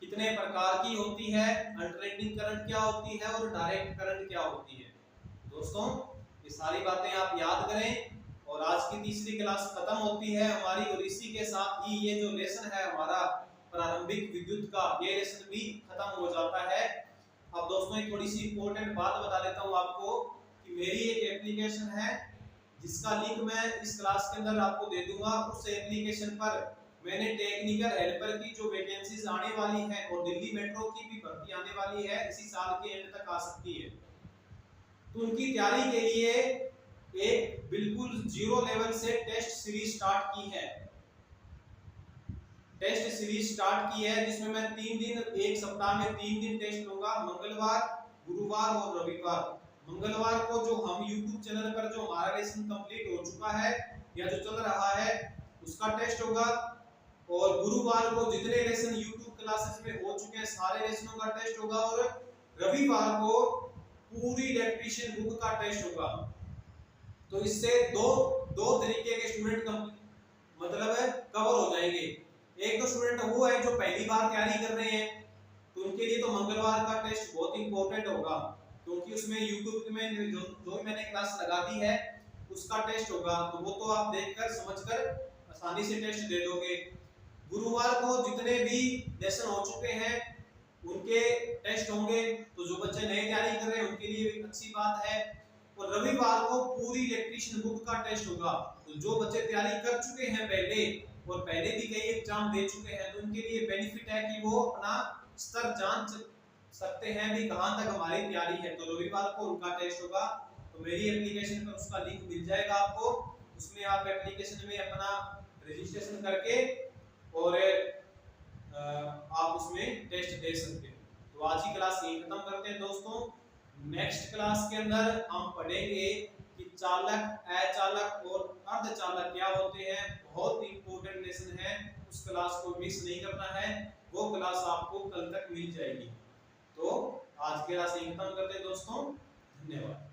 कितने प्रकार की होती है, अल्टरनेटिंग करंट क्या होती है और डायरेक्ट करंट क्या होती है। दोस्तों ये सारी बातें आप याद करें। और आज की तीसरी क्लास खत्म होती है हमारी, और इसी के साथ ही ये जो लेसन है हमारा प्रारंभिक विद्युत का, ये लेसन भी खत्म हो जाता है। अब दोस्तों एक थोड़ी सी इंपॉर्टेंट बात बता देता हूँ आपको कि मेरी एक एप्लीकेशन है जिसका लिंक मैं इस क्लास के अंदर आपको दे दूंगा। उस एप्लीकेशन पर मैंने टेक्निकल हेल्पर की जो वैकेंसीज आने वाली हैं और दिल्ली मेट्रो की भी भर्ती आने वाली है, इसी साल के एंड तक आ सकती है, तो उनकी तैयारी के लिए एक बिल्कुल जीरो लेवल से टेस्ट सीरीज स्टार्ट की है। टेस्ट सीरीज स्टार्ट की है जिसमें मैं 3 दिन, एक सप्ताह में 3 दिन टेस्ट लूंगा, मंगलवार, गुरुवार और रविवार। मंगलवार को जो हम YouTube चैनल पर जो हमारा लेसन कंप्लीट हो चुका है या जो चल रहा है उसका टेस्ट होगा, और गुरुवार को जितने लेसन YouTube क्लासेस में हो चुके हैं सारे लेसनों का टेस्ट होगा, और रविवार को पूरी इलेक्ट्रीशियन बुक का टेस्ट होगा। तो इससे दो तरीके के स्टूडेंट मतलब कवर हो जाएंगे। एक तो स्टूडेंट वो है जो पहली बार तैयारी कर रहे हैं, तो उनके लिए तो मंगलवार का टेस्ट बहुत इंपॉर्टेंट होगा, क्योंकि उसमें YouTube में जो मैंने क्लास लगा दी है उसका टेस्ट होगा, तो वो तो आप देखकर समझकर आसानी से टेस्ट दे दोगे। गुरुवार को जितने भी लेसन हो चुके हैं उनके टेस्ट होंगे, तो जो बच्चे नए तैयारी कर रहे हैं उनके लिए भी अच्छी बात है। और रविवार को पूरी इलेक्ट्रीशियन बुक का टेस्ट होगा, तो जो बच्चे तैयारी कर चुके हैं पहले और पहले भी कई एग्जाम दे चुके हैं तो उनके लिए बेनिफिट है कि वो अपना स्तर जांच सकते हैं भी कहां तक हमारी तैयारी है। तो रविवार को उनका टेस्ट होगा, तो मेरी एप्लीकेशन पर उसका लिंक मिल जाएगा आपको, उसमें आप एप्लीकेशन में अपना रजिस्ट्रेशन करके और आप उसमें टेस्ट दे सकते हैं। तो आज की क्लास यही खत्म करते हैं दोस्तों। नेक्स्ट क्लास के अंदर हम पढ़ेंगे कि चालक, अचालक और अर्धचालक क्या होते हैं। बहुत इंपॉर्टेंट लेसन है, उस क्लास को मिस नहीं करना है, वो क्लास आपको कल तक मिल जाएगी। तो आज की क्लास यही खत्म करते हैं दोस्तों, धन्यवाद।